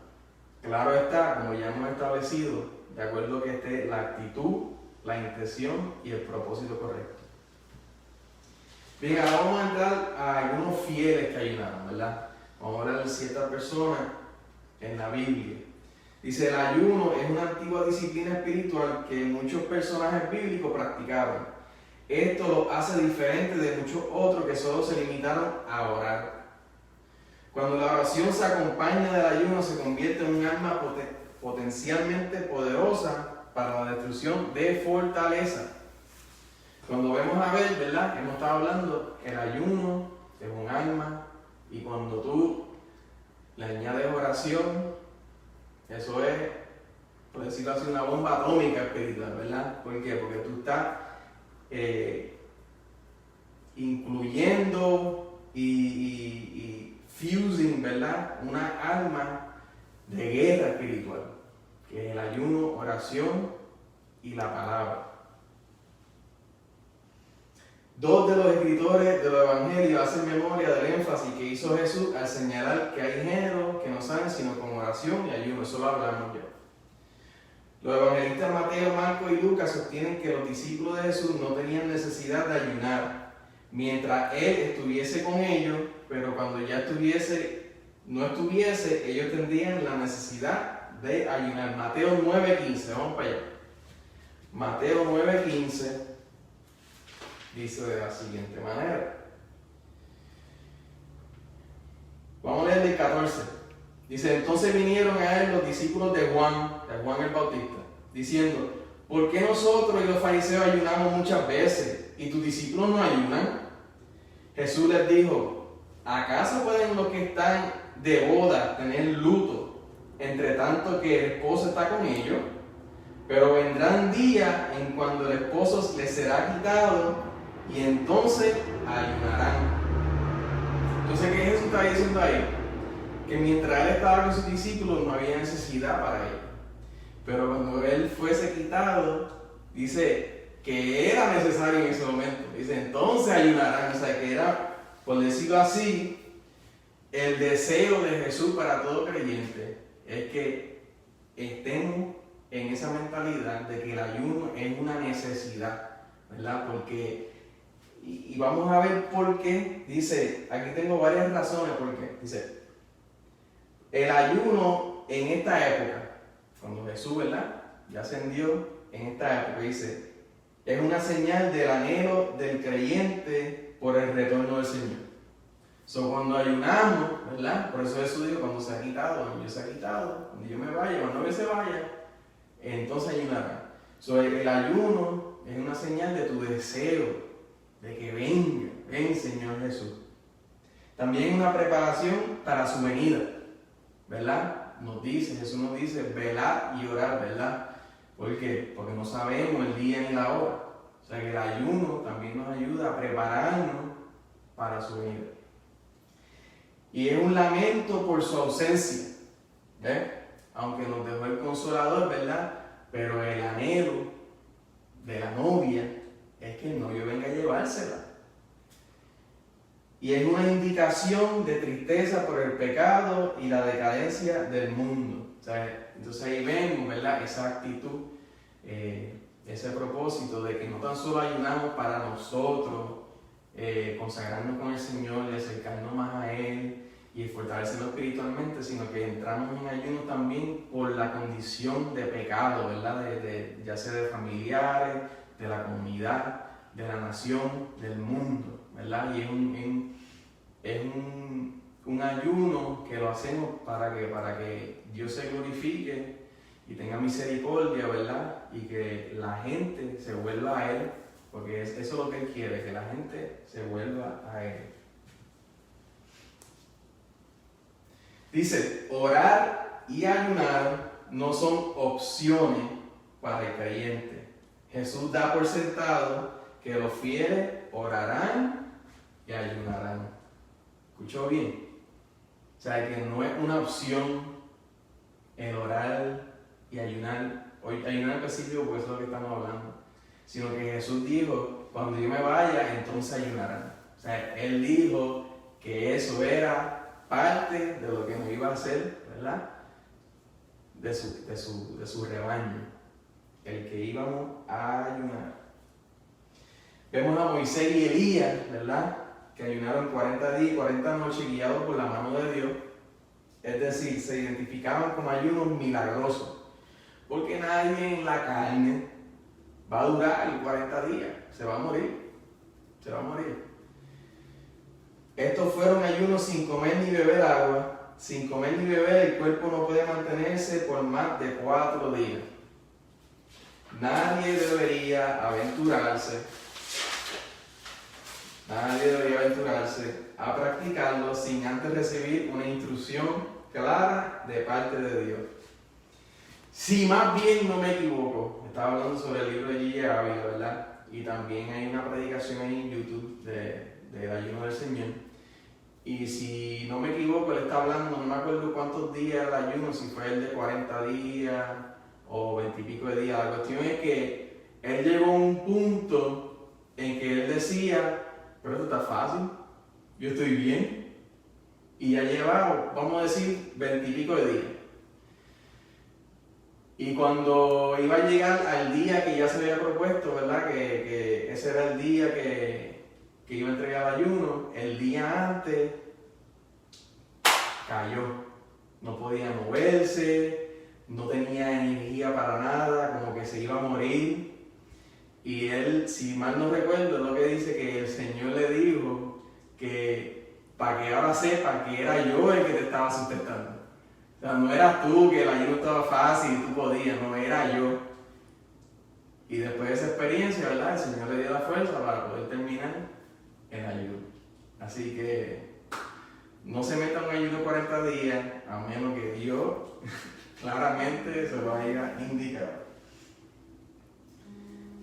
Claro está, como ya hemos establecido, de acuerdo que esté la actitud, la intención y el propósito correcto. Bien, ahora vamos a entrar a algunos fieles que ayunaron, ¿verdad? Vamos a hablar de ciertas personas en la Biblia. Dice, el ayuno es una antigua disciplina espiritual que muchos personajes bíblicos practicaban. Esto los hace diferentes de muchos otros que solo se limitaron a orar. Cuando la oración se acompaña del ayuno, se convierte en un arma potencialmente poderosa para la destrucción de fortaleza. Cuando vemos a ver, ¿verdad?, hemos estado hablando, el ayuno es un arma, y cuando tú le añades oración, eso es, por decirlo así, una bomba atómica espiritual, ¿verdad? ¿Por qué? Porque tú estás incluyendo y fusing, ¿verdad?, una arma de guerra espiritual, que es el ayuno, oración y la palabra. 2 de los escritores de los evangelios hacen memoria del énfasis que hizo Jesús al señalar que hay géneros que no saben sino con oración y ayuno. Eso lo hablamos ya. Los evangelistas Mateo, Marcos y Lucas sostienen que los discípulos de Jesús no tenían necesidad de ayunar mientras Él estuviese con ellos, pero cuando ya no estuviese, ellos tendrían la necesidad de ayunar. Mateo 9:15, vamos para allá. Mateo 9:15 dice de la siguiente manera. Vamos a leer el 14. Dice, entonces vinieron a él los discípulos de Juan el Bautista, diciendo, ¿por qué nosotros y los fariseos ayunamos muchas veces y tus discípulos no ayunan? Jesús les dijo, ¿acaso pueden los que están de boda tener luto, entre tanto que el esposo está con ellos? Pero vendrán días en cuando el esposo les será quitado y entonces ayunarán. Entonces, ¿qué Jesús está diciendo ahí? Que mientras Él estaba con sus discípulos no había necesidad para Él. Pero cuando Él fuese quitado, dice que era necesario en ese momento. Dice, entonces ayunarán. O sea, que era, por decirlo así, el deseo de Jesús para todo creyente es que estemos en esa mentalidad de que el ayuno es una necesidad, ¿verdad? Porque, y vamos a ver por qué, dice, aquí tengo varias razones por qué. Dice, el ayuno en esta época, cuando Jesús, ¿verdad?, ya ascendió, en esta época, dice, es una señal del anhelo del creyente por el retorno del Señor. So, cuando ayunamos, ¿verdad? Por eso Jesús dijo, cuando se ha quitado, cuando yo se ha quitado, cuando yo me vaya, cuando yo se vaya, entonces ayunarán. So, el ayuno es una señal de tu deseo, de que venga, ven Señor Jesús. También una preparación para su venida, ¿verdad? Jesús nos dice, velad y orad, ¿verdad? ¿Por qué? Porque no sabemos el día ni la hora. O sea que el ayuno también nos ayuda a prepararnos para su venida. Y es un lamento por su ausencia, ¿ves? Aunque nos dejó el Consolador, ¿verdad? Pero el anhelo de la novia es que el novio venga a llevársela. Y es una indicación de tristeza por el pecado y la decadencia del mundo. O sea, entonces ahí vemos, ¿verdad? Esa actitud, ese propósito de que no tan solo ayunamos para nosotros, consagrarnos con el Señor y acercarnos más a Él y fortalecernos espiritualmente, sino que entramos en ayuno también por la condición de pecado, ¿verdad? Ya sea de familiares, de la comunidad, de la nación, del mundo, ¿verdad? Y es un ayuno que lo hacemos para que Dios se glorifique y tenga misericordia, ¿verdad? Y que la gente se vuelva a Él, porque eso es lo que Él quiere, que la gente se vuelva a Él. Dice, orar y ayunar no son opciones para el creyente. Jesús da por sentado que los fieles orarán y ayunarán. ¿Escuchó bien? O sea, que no es una opción el orar y ayunar. Hoy ayunar específico porque eso es lo que estamos hablando. Sino que Jesús dijo, cuando yo me vaya, entonces ayunarán. O sea, Él dijo que eso era parte de lo que nos iba a hacer, ¿verdad? De su rebaño, el que íbamos a ayunar. Vemos a Moisés y Elías, ¿verdad? Que ayunaron 40 días y 40 noches guiados por la mano de Dios. Es decir, se identificaban como ayunos milagrosos, porque nadie en la carne va a durar 40 días, se va a morir. Estos fueron ayunos sin comer ni beber agua. Sin comer ni beber, el cuerpo no puede mantenerse por más de 4 días. Nadie debería aventurarse a practicarlo sin antes recibir una instrucción clara de parte de Dios. Si más bien no me equivoco, estaba hablando sobre el libro de G. Ávila, ¿verdad? Y también hay una predicación ahí en YouTube del ayuno del Señor. Y si no me equivoco, él está hablando, no me acuerdo cuántos días el ayuno, si fue el de 40 días o 20 y pico de días. La cuestión es que él llegó a un punto en que él decía, pero esto está fácil, yo estoy bien. Y ya lleva, vamos a decir, 20 y pico de días. Y cuando iba a llegar al día que ya se había propuesto, ¿verdad? Que ese era el día que iba a entregar el ayuno, el día antes cayó. No podía moverse, no tenía energía para nada, como que se iba a morir. Y él, si mal no recuerdo, es lo que dice que el Señor le dijo que para que ahora sepa que era yo el que te estaba sustentando. O sea, no eras tú, que el ayuno estaba fácil y tú podías, no, era yo. Y después de esa experiencia, ¿verdad? El Señor le dio la fuerza para poder terminar el ayuno. Así que no se meta en un ayuno 40 días, a menos que Dios claramente se lo haya indicado.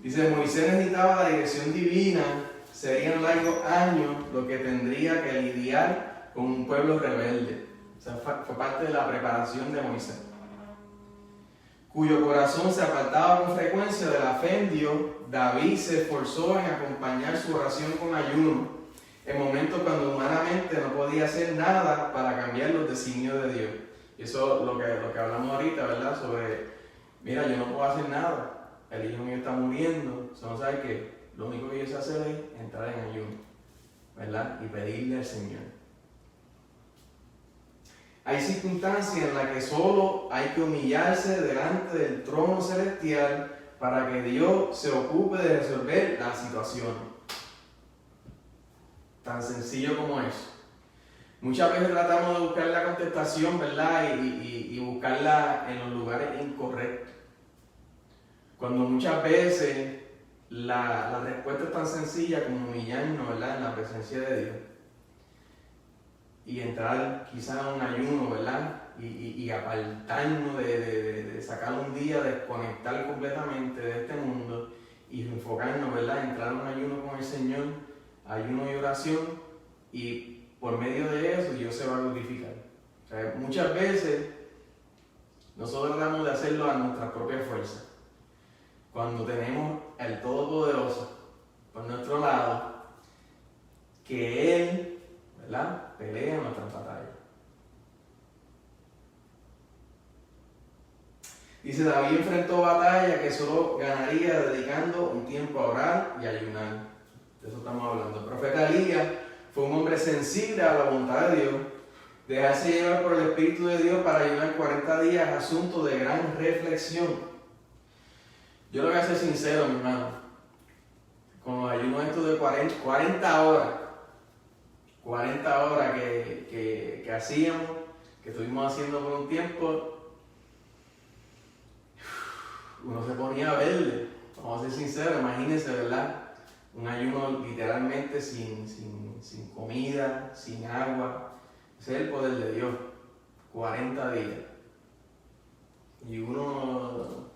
Dice, Moisés necesitaba la dirección divina, serían largos años lo que tendría que lidiar con un pueblo rebelde. O sea, fue parte de la preparación de Moisés, cuyo corazón se apartaba con frecuencia de la fe en Dios. David se esforzó en acompañar su oración con ayuno, en momentos cuando humanamente no podía hacer nada para cambiar los designios de Dios. Y eso es lo que hablamos ahorita, ¿verdad? Sobre, mira, yo no puedo hacer nada, el hijo mío está muriendo, no sabes qué, lo único que yo sé hacer es entrar en ayuno, ¿verdad? Y pedirle al Señor. Hay circunstancias en las que solo hay que humillarse delante del trono celestial para que Dios se ocupe de resolver la situación. Tan sencillo como eso. Muchas veces tratamos de buscar la contestación, ¿verdad? Y buscarla en los lugares incorrectos. Cuando muchas veces la respuesta es tan sencilla como humillarnos, ¿verdad?, en la presencia de Dios. Y entrar quizás en un ayuno, ¿verdad? Y apartarnos de sacar un día, desconectar completamente de este mundo y enfocarnos, ¿verdad? Entrar en un ayuno con el Señor, ayuno y oración, y por medio de eso Dios se va a glorificar. O sea, muchas veces nosotros tratamos de hacerlo a nuestra propia fuerza. Cuando tenemos al Todopoderoso por nuestro lado, que Él, ¿verdad?, pelea nuestras batallas. Dice, David enfrentó batalla que solo ganaría dedicando un tiempo a orar y ayunar. De eso estamos hablando. El profeta Elías fue un hombre sensible a la voluntad de Dios, dejarse llevar por el Espíritu de Dios para ayunar 40 días, asunto de gran reflexión. Yo le voy a ser sincero, mi hermano, con los ayunos estos de 40 horas que hacíamos, que estuvimos haciendo por un tiempo, uno se ponía a verle. Vamos a ser sinceros, imagínense, ¿verdad? Un ayuno literalmente sin comida, sin agua. Ese es el poder de Dios. 40 días. Y uno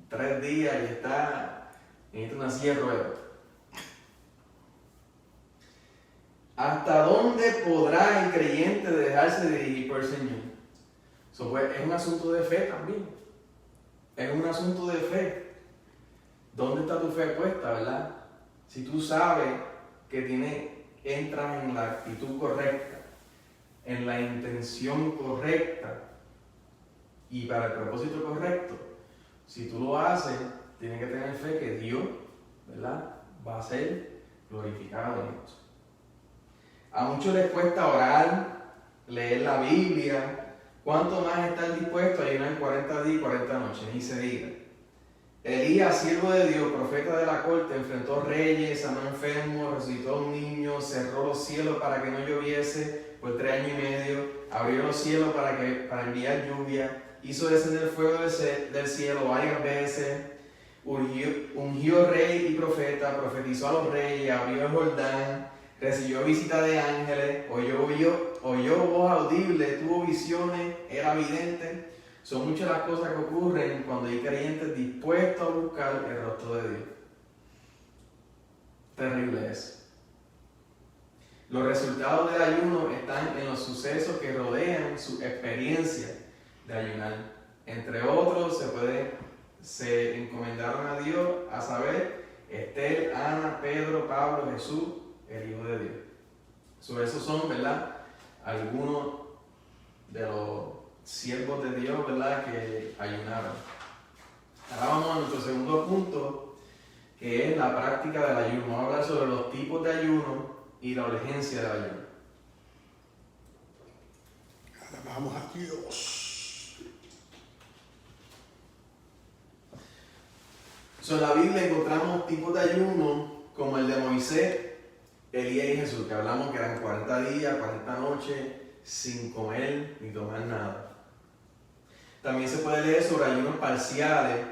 3 días y necesita una silla de ruedas. ¿Hasta dónde podrá el creyente dejarse dirigir por el Señor? Eso pues, es un asunto de fe también. Es un asunto de fe. ¿Dónde está tu fe puesta, verdad? Si tú sabes que entras en la actitud correcta, en la intención correcta y para el propósito correcto, si tú lo haces, tienes que tener fe que Dios, ¿verdad?, va a ser glorificado en esto. A muchos les cuesta orar, leer la Biblia. ¿Cuánto más estar dispuesto a ayunar 40 días y 40 noches? Y se diga. Elías, siervo de Dios, profeta de la corte, enfrentó reyes, sanó enfermos, resucitó a un niño, cerró los cielos para que no lloviese por 3 años y medio, abrió los cielos para enviar lluvia, hizo descender fuego del cielo varias veces, ungió rey y profeta, profetizó a los reyes, abrió el Jordán, recibió visita de ángeles, oyó voz audible, tuvo visiones, era vidente. Son muchas las cosas que ocurren cuando hay creyentes dispuestos a buscar el rostro de Dios. Terrible eso. Los resultados del ayuno están en los sucesos que rodean su experiencia de ayunar. Entre otros, se encomendaron a Dios, a saber, Esther, Ana, Pedro, Pablo, Jesús, el Hijo de Dios. Esos son, ¿verdad?, algunos de los siervos de Dios, ¿verdad?, que ayunaron. Ahora vamos a nuestro segundo punto, que es la práctica del ayuno. Vamos a hablar sobre los tipos de ayuno y la urgencia del ayuno. Alabamos a Dios. En la Biblia encontramos tipos de ayuno como el de Moisés, Elías y Jesús, que hablamos que eran 40 días, 40 noches, sin comer ni tomar nada. También se puede leer sobre ayunos parciales.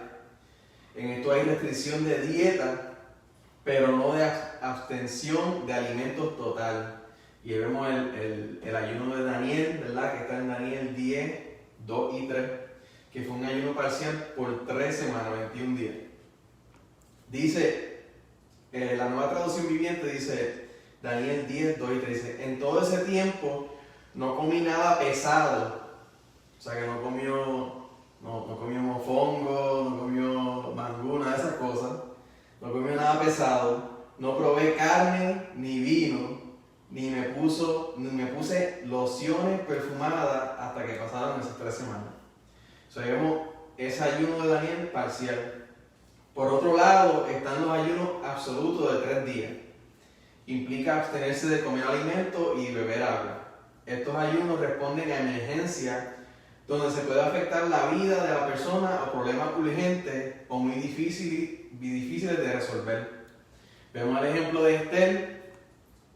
En esto hay restricción de dieta, pero no de abstención de alimentos total. Y ahí vemos el ayuno de Daniel, ¿verdad?, que está en Daniel 10, 2 y 3, que fue un ayuno parcial por 3 semanas, 21 días. Dice, la Nueva Traducción Viviente dice, Daniel 10, 2 y 3, dice, en todo ese tiempo no comí nada pesado. O sea que no comió mofongo, no comió mangú, nada de esas cosas. No comió nada pesado. No probé carne ni vino, ni me puse lociones perfumadas hasta que pasaron esas 3 semanas. O sea, vemos ese ayuno de Daniel parcial. Por otro lado, están los ayunos absolutos de 3 días. Implica abstenerse de comer alimentos y beber agua. Estos ayunos responden a emergencias donde se puede afectar la vida de la persona o problemas urgentes o muy difíciles de resolver. Vemos el ejemplo de Esther,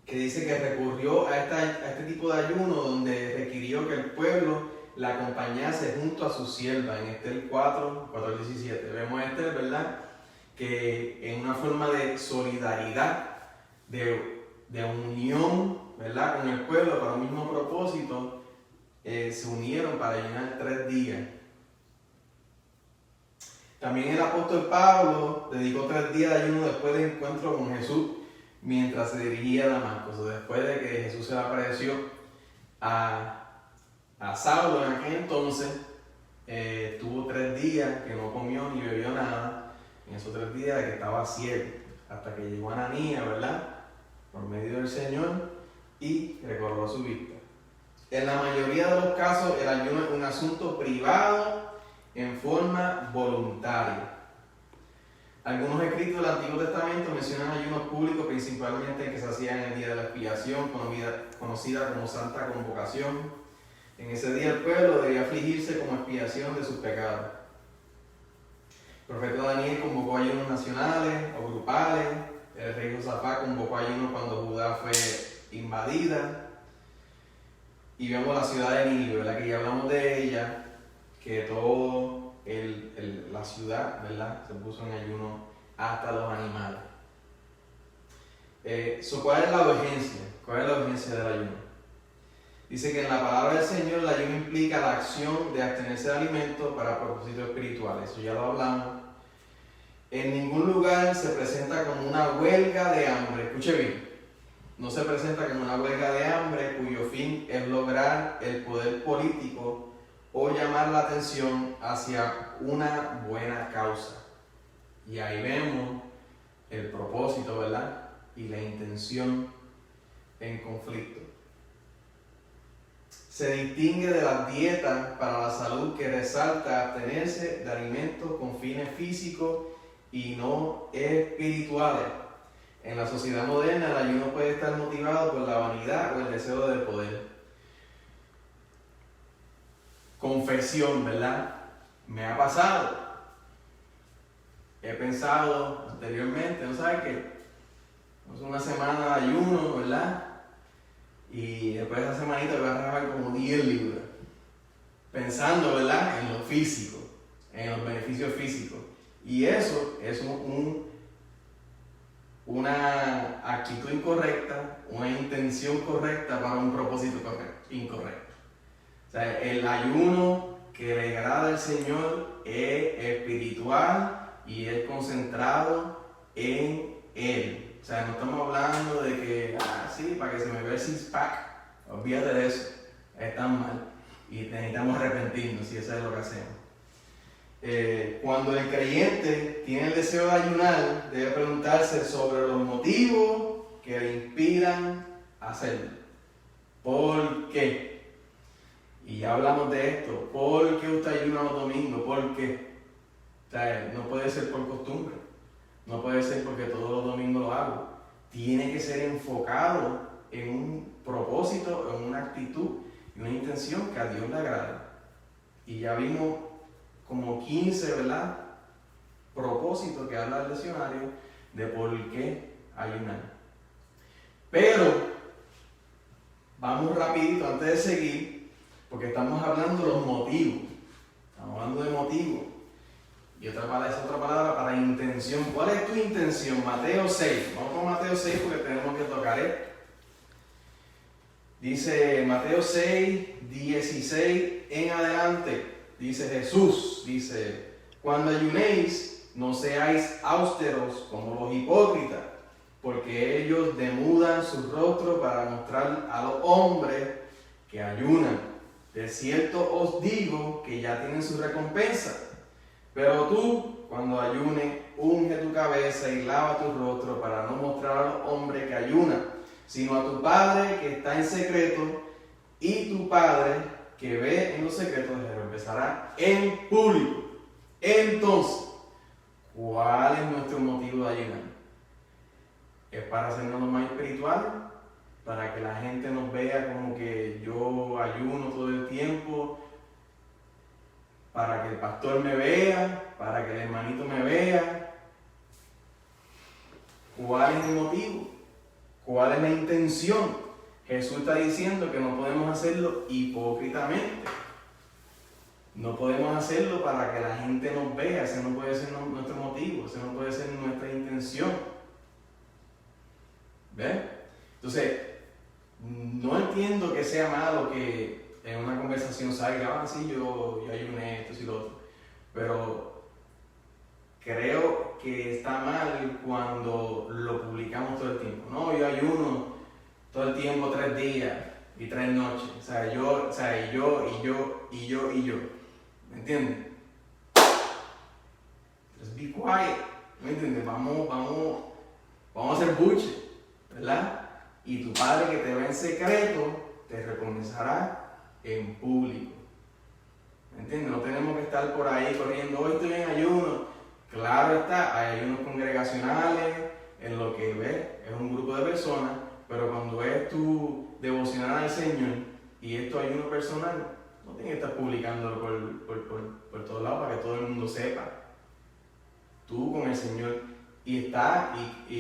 que dice que recurrió a este tipo de ayuno donde requirió que el pueblo la acompañase junto a su sierva en Esther 4:17. Vemos a Esther, ¿verdad? Que en una forma de solidaridad, de unión, ¿verdad? Con el pueblo para un mismo propósito, se unieron para ayunar 3 días. También el apóstol Pablo dedicó 3 días de ayuno después del encuentro con Jesús mientras se dirigía a Damasco. O sea, después de que Jesús se le apareció a Saulo en aquel entonces, tuvo 3 días que no comió ni bebió nada. En esos 3 días de que estaba ciego, hasta que llegó Ananías, ¿verdad? Por medio del Señor, y recobró su vista. En la mayoría de los casos, el ayuno es un asunto privado en forma voluntaria. Algunos escritos del Antiguo Testamento mencionan ayunos públicos, principalmente que se hacían en el día de la expiación, conocida como Santa Convocación. En ese día el pueblo debía afligirse como expiación de sus pecados. El profeta Daniel convocó ayunos nacionales o grupales. El rey Josafat convocó ayunos cuando Judá fue invadida. Y vemos la ciudad de Nínive, ¿verdad? Que ya hablamos de ella, que toda la ciudad, ¿verdad? Se puso en ayuno hasta los animales. ¿Cuál es la urgencia? ¿Cuál es la urgencia del ayuno? Dice que en la palabra del Señor el ayuno implica la acción de abstenerse de alimentos para propósitos espirituales. Eso ya lo hablamos. En ningún lugar se presenta como una huelga de hambre. Escuche bien. No se presenta como una huelga de hambre cuyo fin es lograr el poder político o llamar la atención hacia una buena causa. Y ahí vemos el propósito, ¿verdad? Y la intención en conflicto. Se distingue de las dietas para la salud que resalta abstenerse de alimentos con fines físicos y no espirituales. En la sociedad moderna el ayuno puede estar motivado por la vanidad o el deseo de poder. Confesión, ¿verdad? Me ha pasado. He pensado anteriormente, ¿no sabes qué? Es una semana de ayuno, ¿verdad? Y después de esa semanita voy a rebajar como 10 libras. Pensando, ¿verdad? En lo físico, en los beneficios físicos. Y eso es una actitud incorrecta, una intención correcta para un propósito incorrecto. O sea, el ayuno que le agrada al Señor es espiritual y es concentrado en Él. O sea, no estamos hablando de que, sí, para que se me vea el six-pack. Olvídate de eso. Es tan mal. Y necesitamos arrepentirnos si eso es lo que hacemos. Cuando el creyente tiene el deseo de ayunar, debe preguntarse sobre los motivos que le inspiran a hacerlo. ¿Por qué? Y ya hablamos de esto. ¿Por qué usted ayuna los domingos? ¿Por qué? O sea, no puede ser por costumbre. No puede ser porque todos los domingos lo hago. Tiene que ser enfocado en un propósito, en una actitud y una intención que a Dios le agrada. Y ya vimos como 15, ¿verdad? Propósitos que habla el diccionario de por qué ayunar. Pero vamos rapidito antes de seguir, porque estamos hablando de los motivos. Estamos hablando de motivos. Y otra palabra para intención. ¿Cuál es tu intención? Mateo 6. Vamos con Mateo 6 porque tenemos que tocar esto. Dice Mateo 6, 16 en adelante. Dice Jesús, cuando ayunéis, no seáis austeros como los hipócritas, porque ellos demudan su rostro para mostrar a los hombres que ayunan. De cierto os digo que ya tienen su recompensa. Pero tú, cuando ayunes, unge tu cabeza y lava tu rostro para no mostrar a los hombres que ayunan, sino a tu Padre que está en secreto, y tu Padre que ve en los secretos le recompensará en público. Entonces, ¿cuál es nuestro motivo de ayunar? ¿Es para hacernos más espirituales? ¿Para que la gente nos vea como que yo ayuno todo el tiempo? ¿Para que el pastor me vea? ¿Para que el hermanito me vea? ¿Cuál es el motivo? ¿Cuál es la intención? Jesús está diciendo que no podemos hacerlo hipócritamente. No podemos hacerlo para que la gente nos vea. Ese no puede ser nuestro motivo, ese no puede ser nuestra intención. ¿Ves? Entonces, no entiendo que sea malo que en una conversación salga, sí, yo ayuné esto y lo otro. Pero creo que está mal cuando lo publicamos todo el tiempo. No, yo ayuno todo el tiempo 3 días y 3 noches. O sea, yo. ¿Me entiendes? Just be quiet. ¿Me entiendes? Vamos a hacer buche, ¿verdad? Y tu Padre que te ve en secreto te recompensará en público. ¿Me entiendes? No tenemos que estar por ahí corriendo, hoy estoy en ayuno. Claro está, hay ayunos congregacionales, en lo que ves es un grupo de personas, pero cuando es tu devocional al Señor y es tu ayuno personal, no tienes que estar publicándolo por todos lados para que todo el mundo sepa. Tú con el Señor y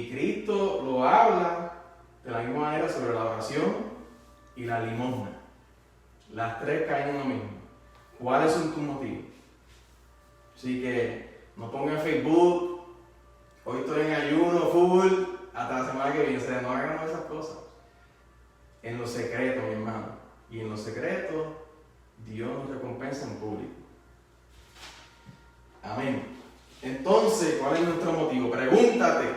Cristo lo habla de la misma manera sobre la oración y la limosna. Las 3 caen en lo mismo. ¿Cuáles son tus motivos? Así que no pongan en Facebook, hoy estoy en ayuno full, hasta la semana que viene. O sea, no hagan esas cosas. En lo secreto, mi hermano. Y en lo secreto, Dios nos recompensa en público. Amén. Entonces, ¿cuál es nuestro motivo? Pregúntate,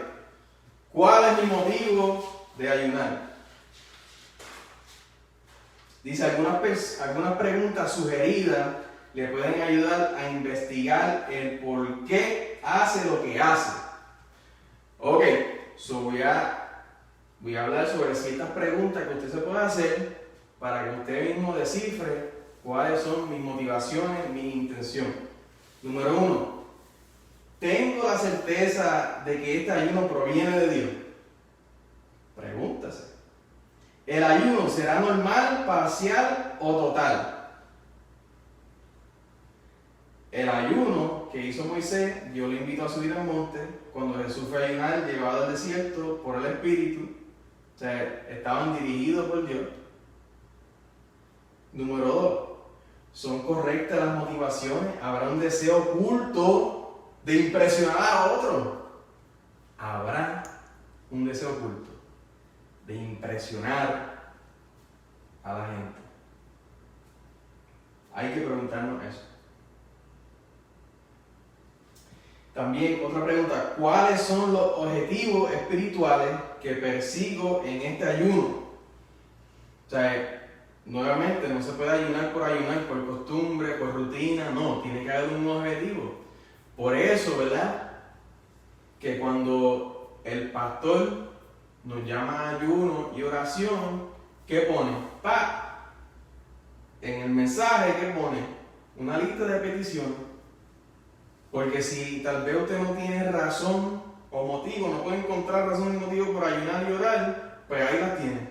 ¿cuál es mi motivo de ayunar? Dice, algunas preguntas sugeridas le pueden ayudar a investigar el por qué hace lo que hace. Ok, voy a hablar sobre ciertas preguntas que usted se puede hacer para que usted mismo descifre cuáles son mis motivaciones, mi intención. Número 1, ¿tengo la certeza de que este ayuno proviene de Dios? Pregúntase. ¿El ayuno será normal, parcial o total? El ayuno que hizo Moisés, Dios le invitó a subir al monte cuando Jesús fue a ayunar, llevado al desierto por el Espíritu. O sea, estaban dirigidos por Dios. Número 2, ¿son correctas las motivaciones? ¿Habrá un deseo oculto de impresionar a otro? Habrá un deseo oculto de impresionar a la gente. Hay que preguntarnos eso. También otra pregunta, ¿cuáles son los objetivos espirituales que persigo en este ayuno? O sea, nuevamente no se puede ayunar, por costumbre, por rutina, no, tiene que haber un objetivo. Por eso, ¿verdad? Que cuando el pastor nos llama a ayuno y oración, ¿qué pone? En el mensaje, ¿qué pone? Una lista de peticiones. Porque si tal vez usted no tiene razón o motivo, no puede encontrar razón y motivo por ayunar y orar, pues ahí las tiene.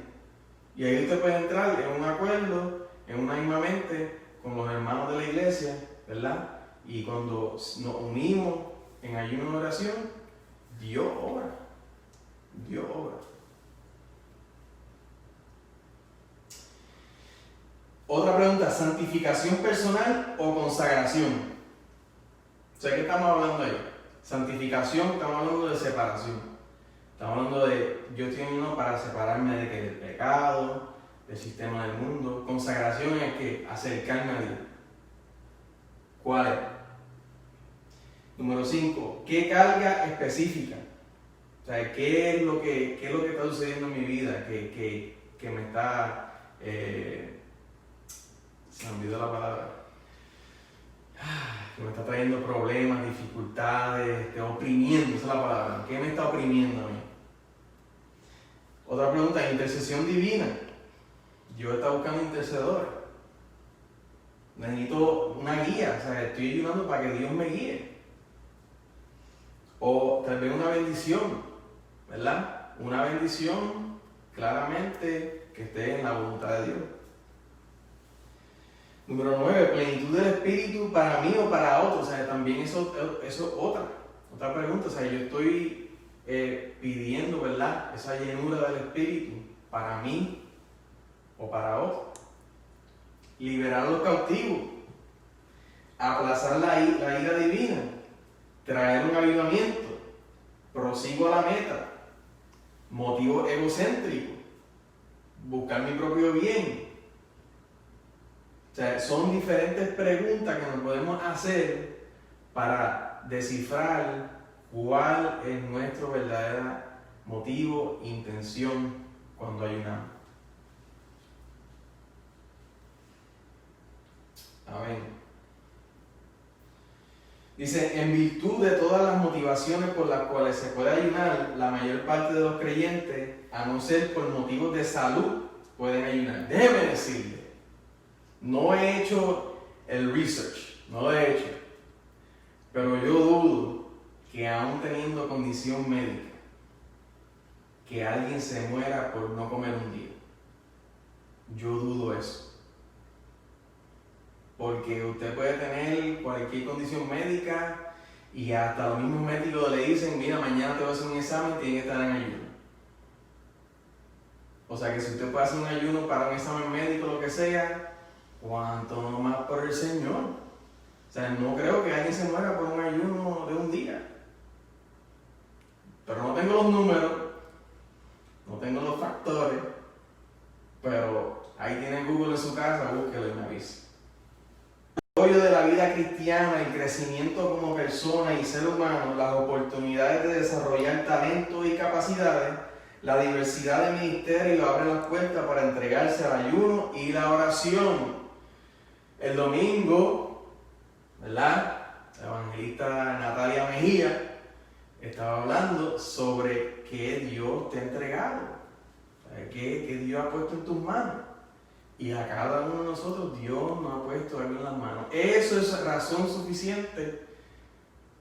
Y ahí usted puede entrar en un acuerdo, en una misma mente con los hermanos de la iglesia, ¿verdad? Y cuando nos unimos en ayuno y oración, Dios obra. Dios obra. Otra pregunta, ¿santificación personal o consagración? O sea, ¿qué estamos hablando ahí? Santificación, estamos hablando de separación. Estamos hablando de, yo estoy ayunando para separarme del pecado, del sistema del mundo. Consagración es que acercarme a Dios. ¿Cuál es? Número 5, ¿qué carga específica? O sea, ¿qué es lo que está sucediendo en mi vida que me está, se me olvidó la palabra, que me está trayendo problemas, dificultades, oprimiendo, esa es la palabra. ¿Qué me está oprimiendo a mí? Otra pregunta, intercesión divina. Yo estaba buscando intercedores. Necesito una guía, o sea, estoy ayudando para que Dios me guíe. O tal vez una bendición, ¿verdad? Una bendición claramente que esté en la voluntad de Dios. Número 9, plenitud del Espíritu para mí o para otros. O sea, también eso es otra pregunta. O sea, yo estoy pidiendo, ¿verdad?, esa llenura del Espíritu para mí o para otros. Liberar a los cautivos, aplazar la ira divina, traer un avivamiento, prosigo a la meta, motivo egocéntrico, buscar mi propio bien. O sea, son diferentes preguntas que nos podemos hacer para descifrar cuál es nuestro verdadero motivo, intención cuando ayunamos. Amén. Dice, en virtud de todas las motivaciones por las cuales se puede ayunar, la mayor parte de los creyentes, a no ser por motivos de salud, pueden ayunar. Déjeme decirle, no he hecho el research, no lo he hecho, pero yo dudo que aún teniendo condición médica, que alguien se muera por no comer un día. Yo dudo eso. Porque usted puede tener cualquier condición médica y hasta los mismos médicos le dicen, mira, mañana te voy a hacer un examen, tienes que estar en ayuno. O sea que si usted puede hacer un ayuno para un examen médico, lo que sea, ¿cuánto no más por el Señor? O sea, no creo que alguien se muera por un ayuno de un día. Pero no tengo los números, no tengo los factores, pero ahí tiene Google en su casa, búsquelo y me avisa. De la vida cristiana, el crecimiento como persona y ser humano, las oportunidades de desarrollar talentos y capacidades, la diversidad de ministerios abren las puertas para entregarse al ayuno y la oración. El domingo, ¿verdad?, la evangelista Natalia Mejía estaba hablando sobre qué Dios te ha entregado, qué Dios ha puesto en tus manos. Y a cada uno de nosotros Dios nos ha puesto algo en las manos. Eso es razón suficiente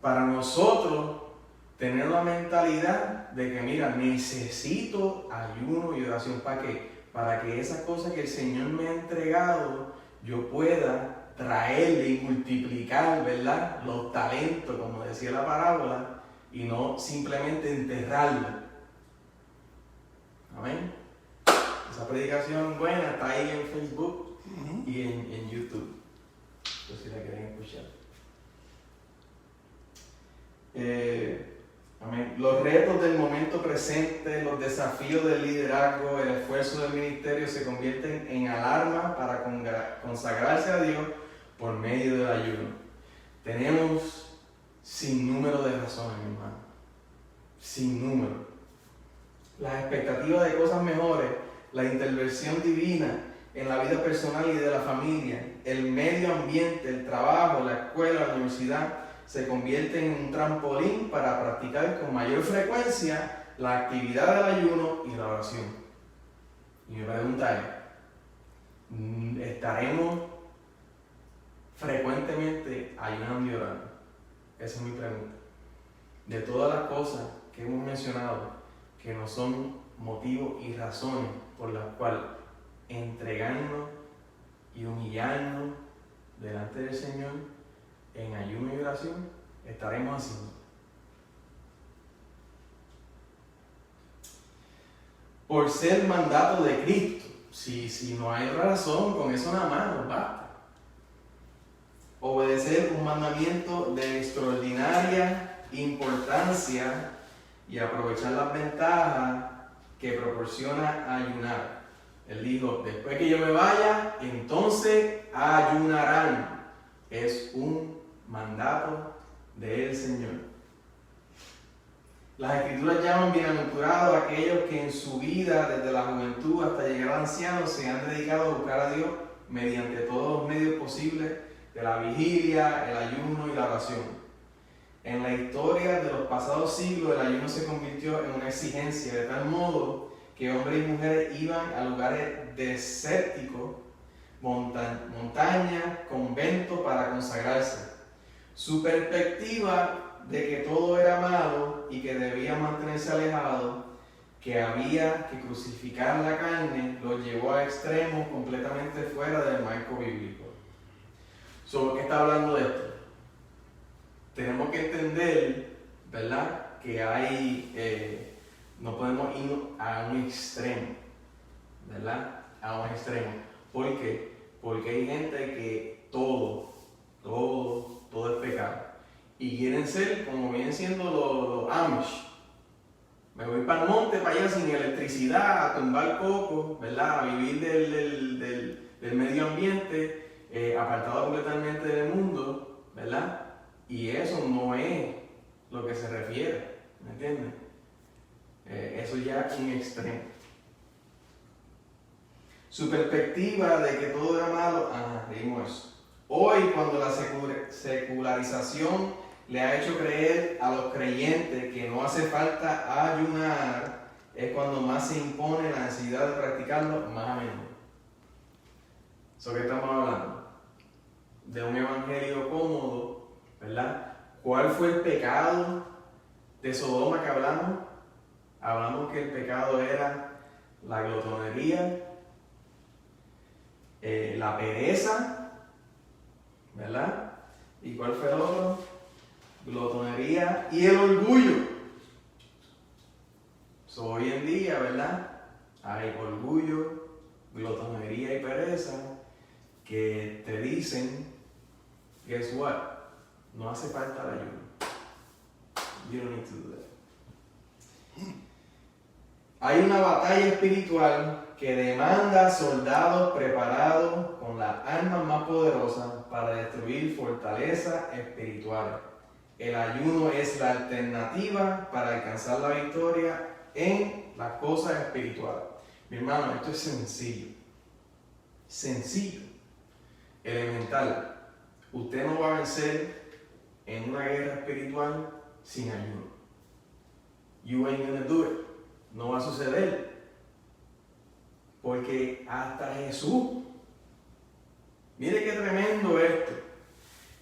para nosotros tener la mentalidad de que, mira, necesito ayuno y oración. ¿Para qué? Para que esas cosas que el Señor me ha entregado, yo pueda traerle y multiplicar, ¿verdad?, los talentos, como decía la parábola, y no simplemente enterrarlo. Amén. Esa predicación buena está ahí en Facebook y en YouTube, por si la quieren escuchar. Amén. Los retos del momento presente, los desafíos del liderazgo, el esfuerzo del ministerio se convierten en alarma para consagrarse a Dios por medio del ayuno. Tenemos sin número de razones, mi hermano. Sin número. Las expectativas de cosas mejores, la intervención divina en la vida personal y de la familia, el medio ambiente, el trabajo, la escuela, la universidad, se convierten en un trampolín para practicar con mayor frecuencia la actividad del ayuno y la oración. Y mi pregunta es, ¿estaremos frecuentemente ayunando y orando? Esa es mi pregunta. De todas las cosas que hemos mencionado, que no son motivos y razones por las cuales entregarnos y humillarnos delante del Señor en ayuno y oración, estaremos haciendo. Por ser mandato de Cristo, si no hay razón, con eso nada más nos basta. Obedecer un mandamiento de extraordinaria importancia y aprovechar las ventajas que proporciona ayunar. Él dijo, después que yo me vaya, entonces ayunarán. Es un mandato del Señor. Las Escrituras llaman bienaventurados a aquellos que en su vida, desde la juventud hasta llegar al anciano, se han dedicado a buscar a Dios mediante todos los medios posibles de la vigilia, el ayuno y la oración. En la historia de los pasados siglos, el ayuno se convirtió en una exigencia de tal modo que hombres y mujeres iban a lugares desérticos, montañas, conventos para consagrarse. Su perspectiva de que todo era malo y que debía mantenerse alejado, que había que crucificar la carne, los llevó a extremos completamente fuera del marco bíblico. ¿Qué está hablando de esto? Tenemos que entender, ¿verdad?, que hay, no podemos ir a un extremo, ¿verdad? A un extremo. ¿Por qué? Porque hay gente que todo es pecado. Y quieren ser como vienen siendo los Amish. Me voy para el monte, para allá sin electricidad, a tumbar coco, ¿verdad? A vivir del medio ambiente, apartado completamente del mundo, ¿verdad? Y eso no es lo que se refiere, ¿me entiendes? Eso ya es un extremo. Su perspectiva de que todo era malo, leímos eso. Hoy, cuando la secularización le ha hecho creer a los creyentes que no hace falta ayunar, es cuando más se impone la necesidad de practicarlo más a menudo. ¿Sobre qué estamos hablando? De un evangelio cómodo, ¿verdad? ¿Cuál fue el pecado de Sodoma que hablamos? Hablamos que el pecado era la glotonería, la pereza, ¿verdad? ¿Y cuál fue el otro? Glotonería y el orgullo. Hoy en día, ¿verdad? Hay orgullo, glotonería y pereza que te dicen, guess what? No hace falta el ayuno. You don't need to do that. Hay una batalla espiritual que demanda soldados preparados con las armas más poderosas para destruir fortalezas espirituales. El ayuno es la alternativa para alcanzar la victoria en las cosas espirituales. Mi hermano, esto es sencillo, elemental. Usted no va a vencer en una guerra espiritual sin ayuno. You ain't gonna do it. No va a suceder. Porque hasta Jesús, mire qué tremendo esto.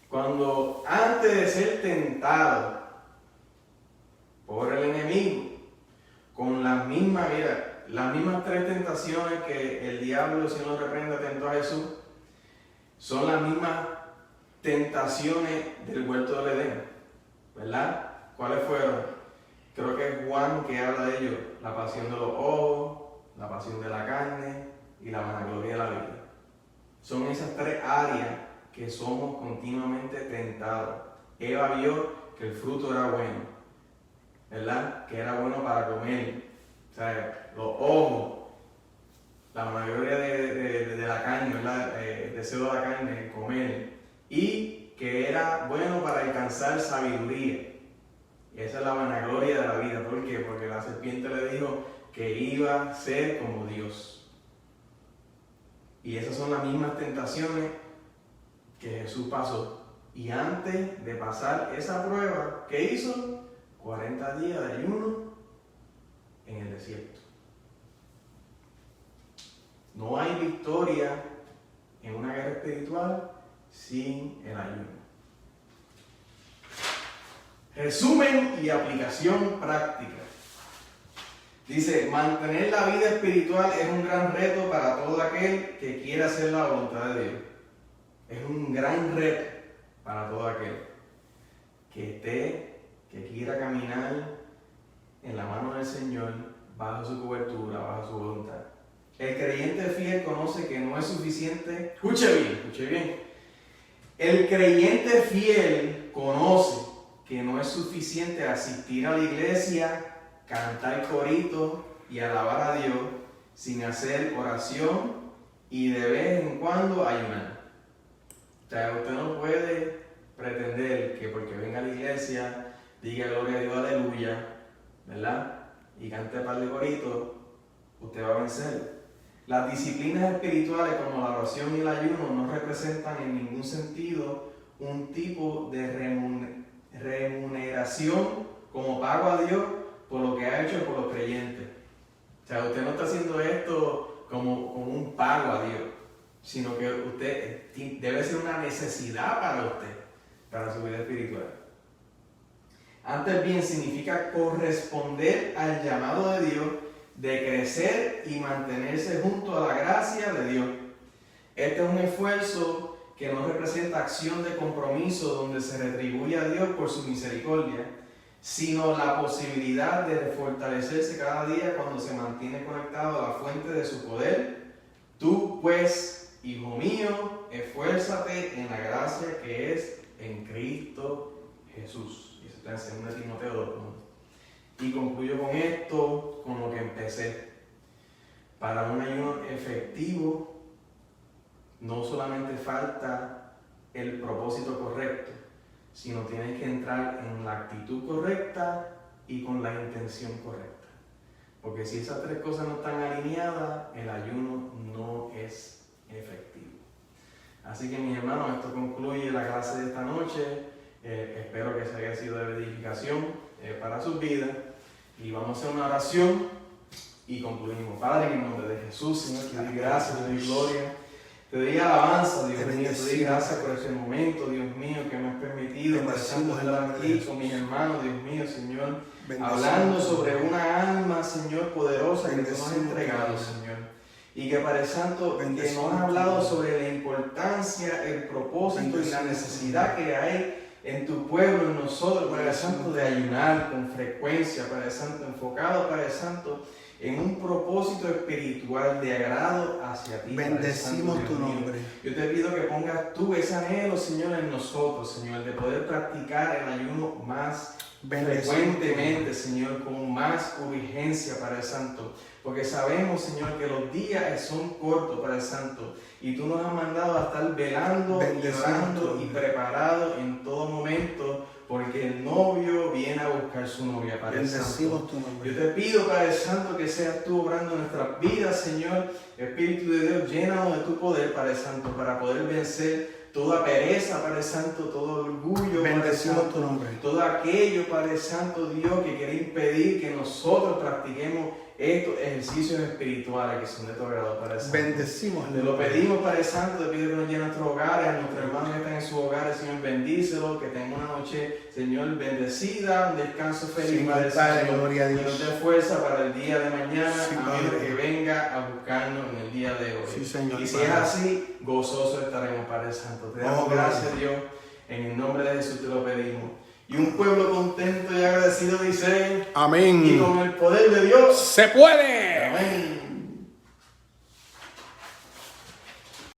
Cuando antes de ser tentado por el enemigo, con las mismas tres tentaciones que el diablo, el Señor lo reprenda, tentó a Jesús, son las mismas tentaciones del huerto del Edén, ¿verdad? ¿Cuáles fueron? Creo que es Juan que habla de ellos: la pasión de los ojos, la pasión de la carne y la vanagloria de la vida. Son esas tres áreas que somos continuamente tentados. Eva vio que el fruto era bueno, ¿verdad? Que era bueno para comer. O sea, los ojos, la vanagloria de la carne, ¿verdad? El deseo de la carne, comer. Y que era bueno para alcanzar sabiduría. Esa es la vanagloria de la vida. ¿Por qué? Porque la serpiente le dijo que iba a ser como Dios. Y esas son las mismas tentaciones que Jesús pasó. Y antes de pasar esa prueba, ¿qué hizo? 40 días de ayuno en el desierto. No hay victoria en una guerra espiritual sin el ayuno. Resumen y aplicación práctica. Dice, mantener la vida espiritual es un gran reto para todo aquel que quiera hacer la voluntad de Dios. Es un gran reto para todo aquel que quiera caminar en la mano del Señor, bajo su cobertura, bajo su voluntad. El creyente fiel conoce que no es suficiente. Escuche bien. El creyente fiel conoce que no es suficiente asistir a la iglesia, cantar corito y alabar a Dios sin hacer oración y de vez en cuando ayunar. O sea, usted no puede pretender que porque venga a la iglesia, diga gloria a Dios, aleluya, ¿verdad? Y cante par de coritos, usted va a vencer. Las disciplinas espirituales como la oración y el ayuno no representan en ningún sentido un tipo de remuneración como pago a Dios por lo que ha hecho por los creyentes. O sea, usted no está haciendo esto como un pago a Dios, sino que usted debe ser una necesidad para usted, para su vida espiritual. Antes bien, significa corresponder al llamado de Dios de crecer y mantenerse junto a la gracia de Dios. Este es un esfuerzo que no representa acción de compromiso donde se retribuye a Dios por su misericordia, sino la posibilidad de fortalecerse cada día cuando se mantiene conectado a la fuente de su poder. Tú, pues, hijo mío, esfuérzate en la gracia que es en Cristo Jesús. Y eso está en 2 Timoteo 2:1. Y concluyo con esto, con lo que empecé. Para un ayuno efectivo, no solamente falta el propósito correcto, sino tienes que entrar en la actitud correcta y con la intención correcta. Porque si esas tres cosas no están alineadas, el ayuno no es efectivo. Así que mis hermanos, esto concluye la clase de esta noche. Espero que se haya sido de edificación para sus vidas. Y vamos a hacer una oración y concluimos. Padre, en el nombre de Jesús, Señor, te doy gracias, te doy gloria. Te doy alabanza, Dios mío, te doy gracias por este momento, Dios mío, que me has permitido estar aquí con mis hermanos, Dios mío, Señor, hablando sobre una alma, Señor, poderosa que tú nos has entregado, Señor. Y que Padre Santo, que nos has hablado sobre la importancia, el propósito y la necesidad que hay en tu pueblo, en nosotros, Padre Santo, de ayunar con frecuencia, Padre Santo, enfocado, Padre Santo, en un propósito espiritual de agrado hacia ti. Bendecimos tu nombre. Yo te pido que pongas tú ese anhelo, Señor, en nosotros, Señor, de poder practicar el ayuno más frecuentemente, Señor, con más urgencia, Padre Santo. Porque sabemos, Señor, que los días son cortos, Padre Santo, y tú nos has mandado a estar velando, y orando y preparados en todo momento, porque el novio viene a buscar su novia, Padre Santo. Tu nombre. Yo te pido, Padre Santo, que seas tú obrando en nuestras vidas, Señor, Espíritu de Dios, llénanos de tu poder, Padre Santo, para poder vencer toda pereza, Padre Santo, todo orgullo, Padre Santo, tu nombre. todo aquello, Padre Santo, Dios, que quiere impedir que nosotros practiquemos estos ejercicios espirituales que son de tu agrado, Padre Santo. Bendecimos. Te lo pedimos, Padre Santo, te pido que nos llene nuestros hogares, a nuestros hermanos que están en sus hogares, Señor, bendícelos, que tengan una noche, Señor, bendecida, un descanso feliz, Sí, Padre Padre, Santo, gloria a Dios. que nos dé fuerza para el día de mañana, Sí, a Padre. medida que venga a buscarnos en el día de hoy. Sí, Señor, y si Padre. es así, gozosos estaremos, Padre Santo. Te damos gracias, Dios, en el nombre de Jesús te lo pedimos. Y un pueblo contento y agradecido dice, Amén. y con el poder de Dios, ¡se puede! amén.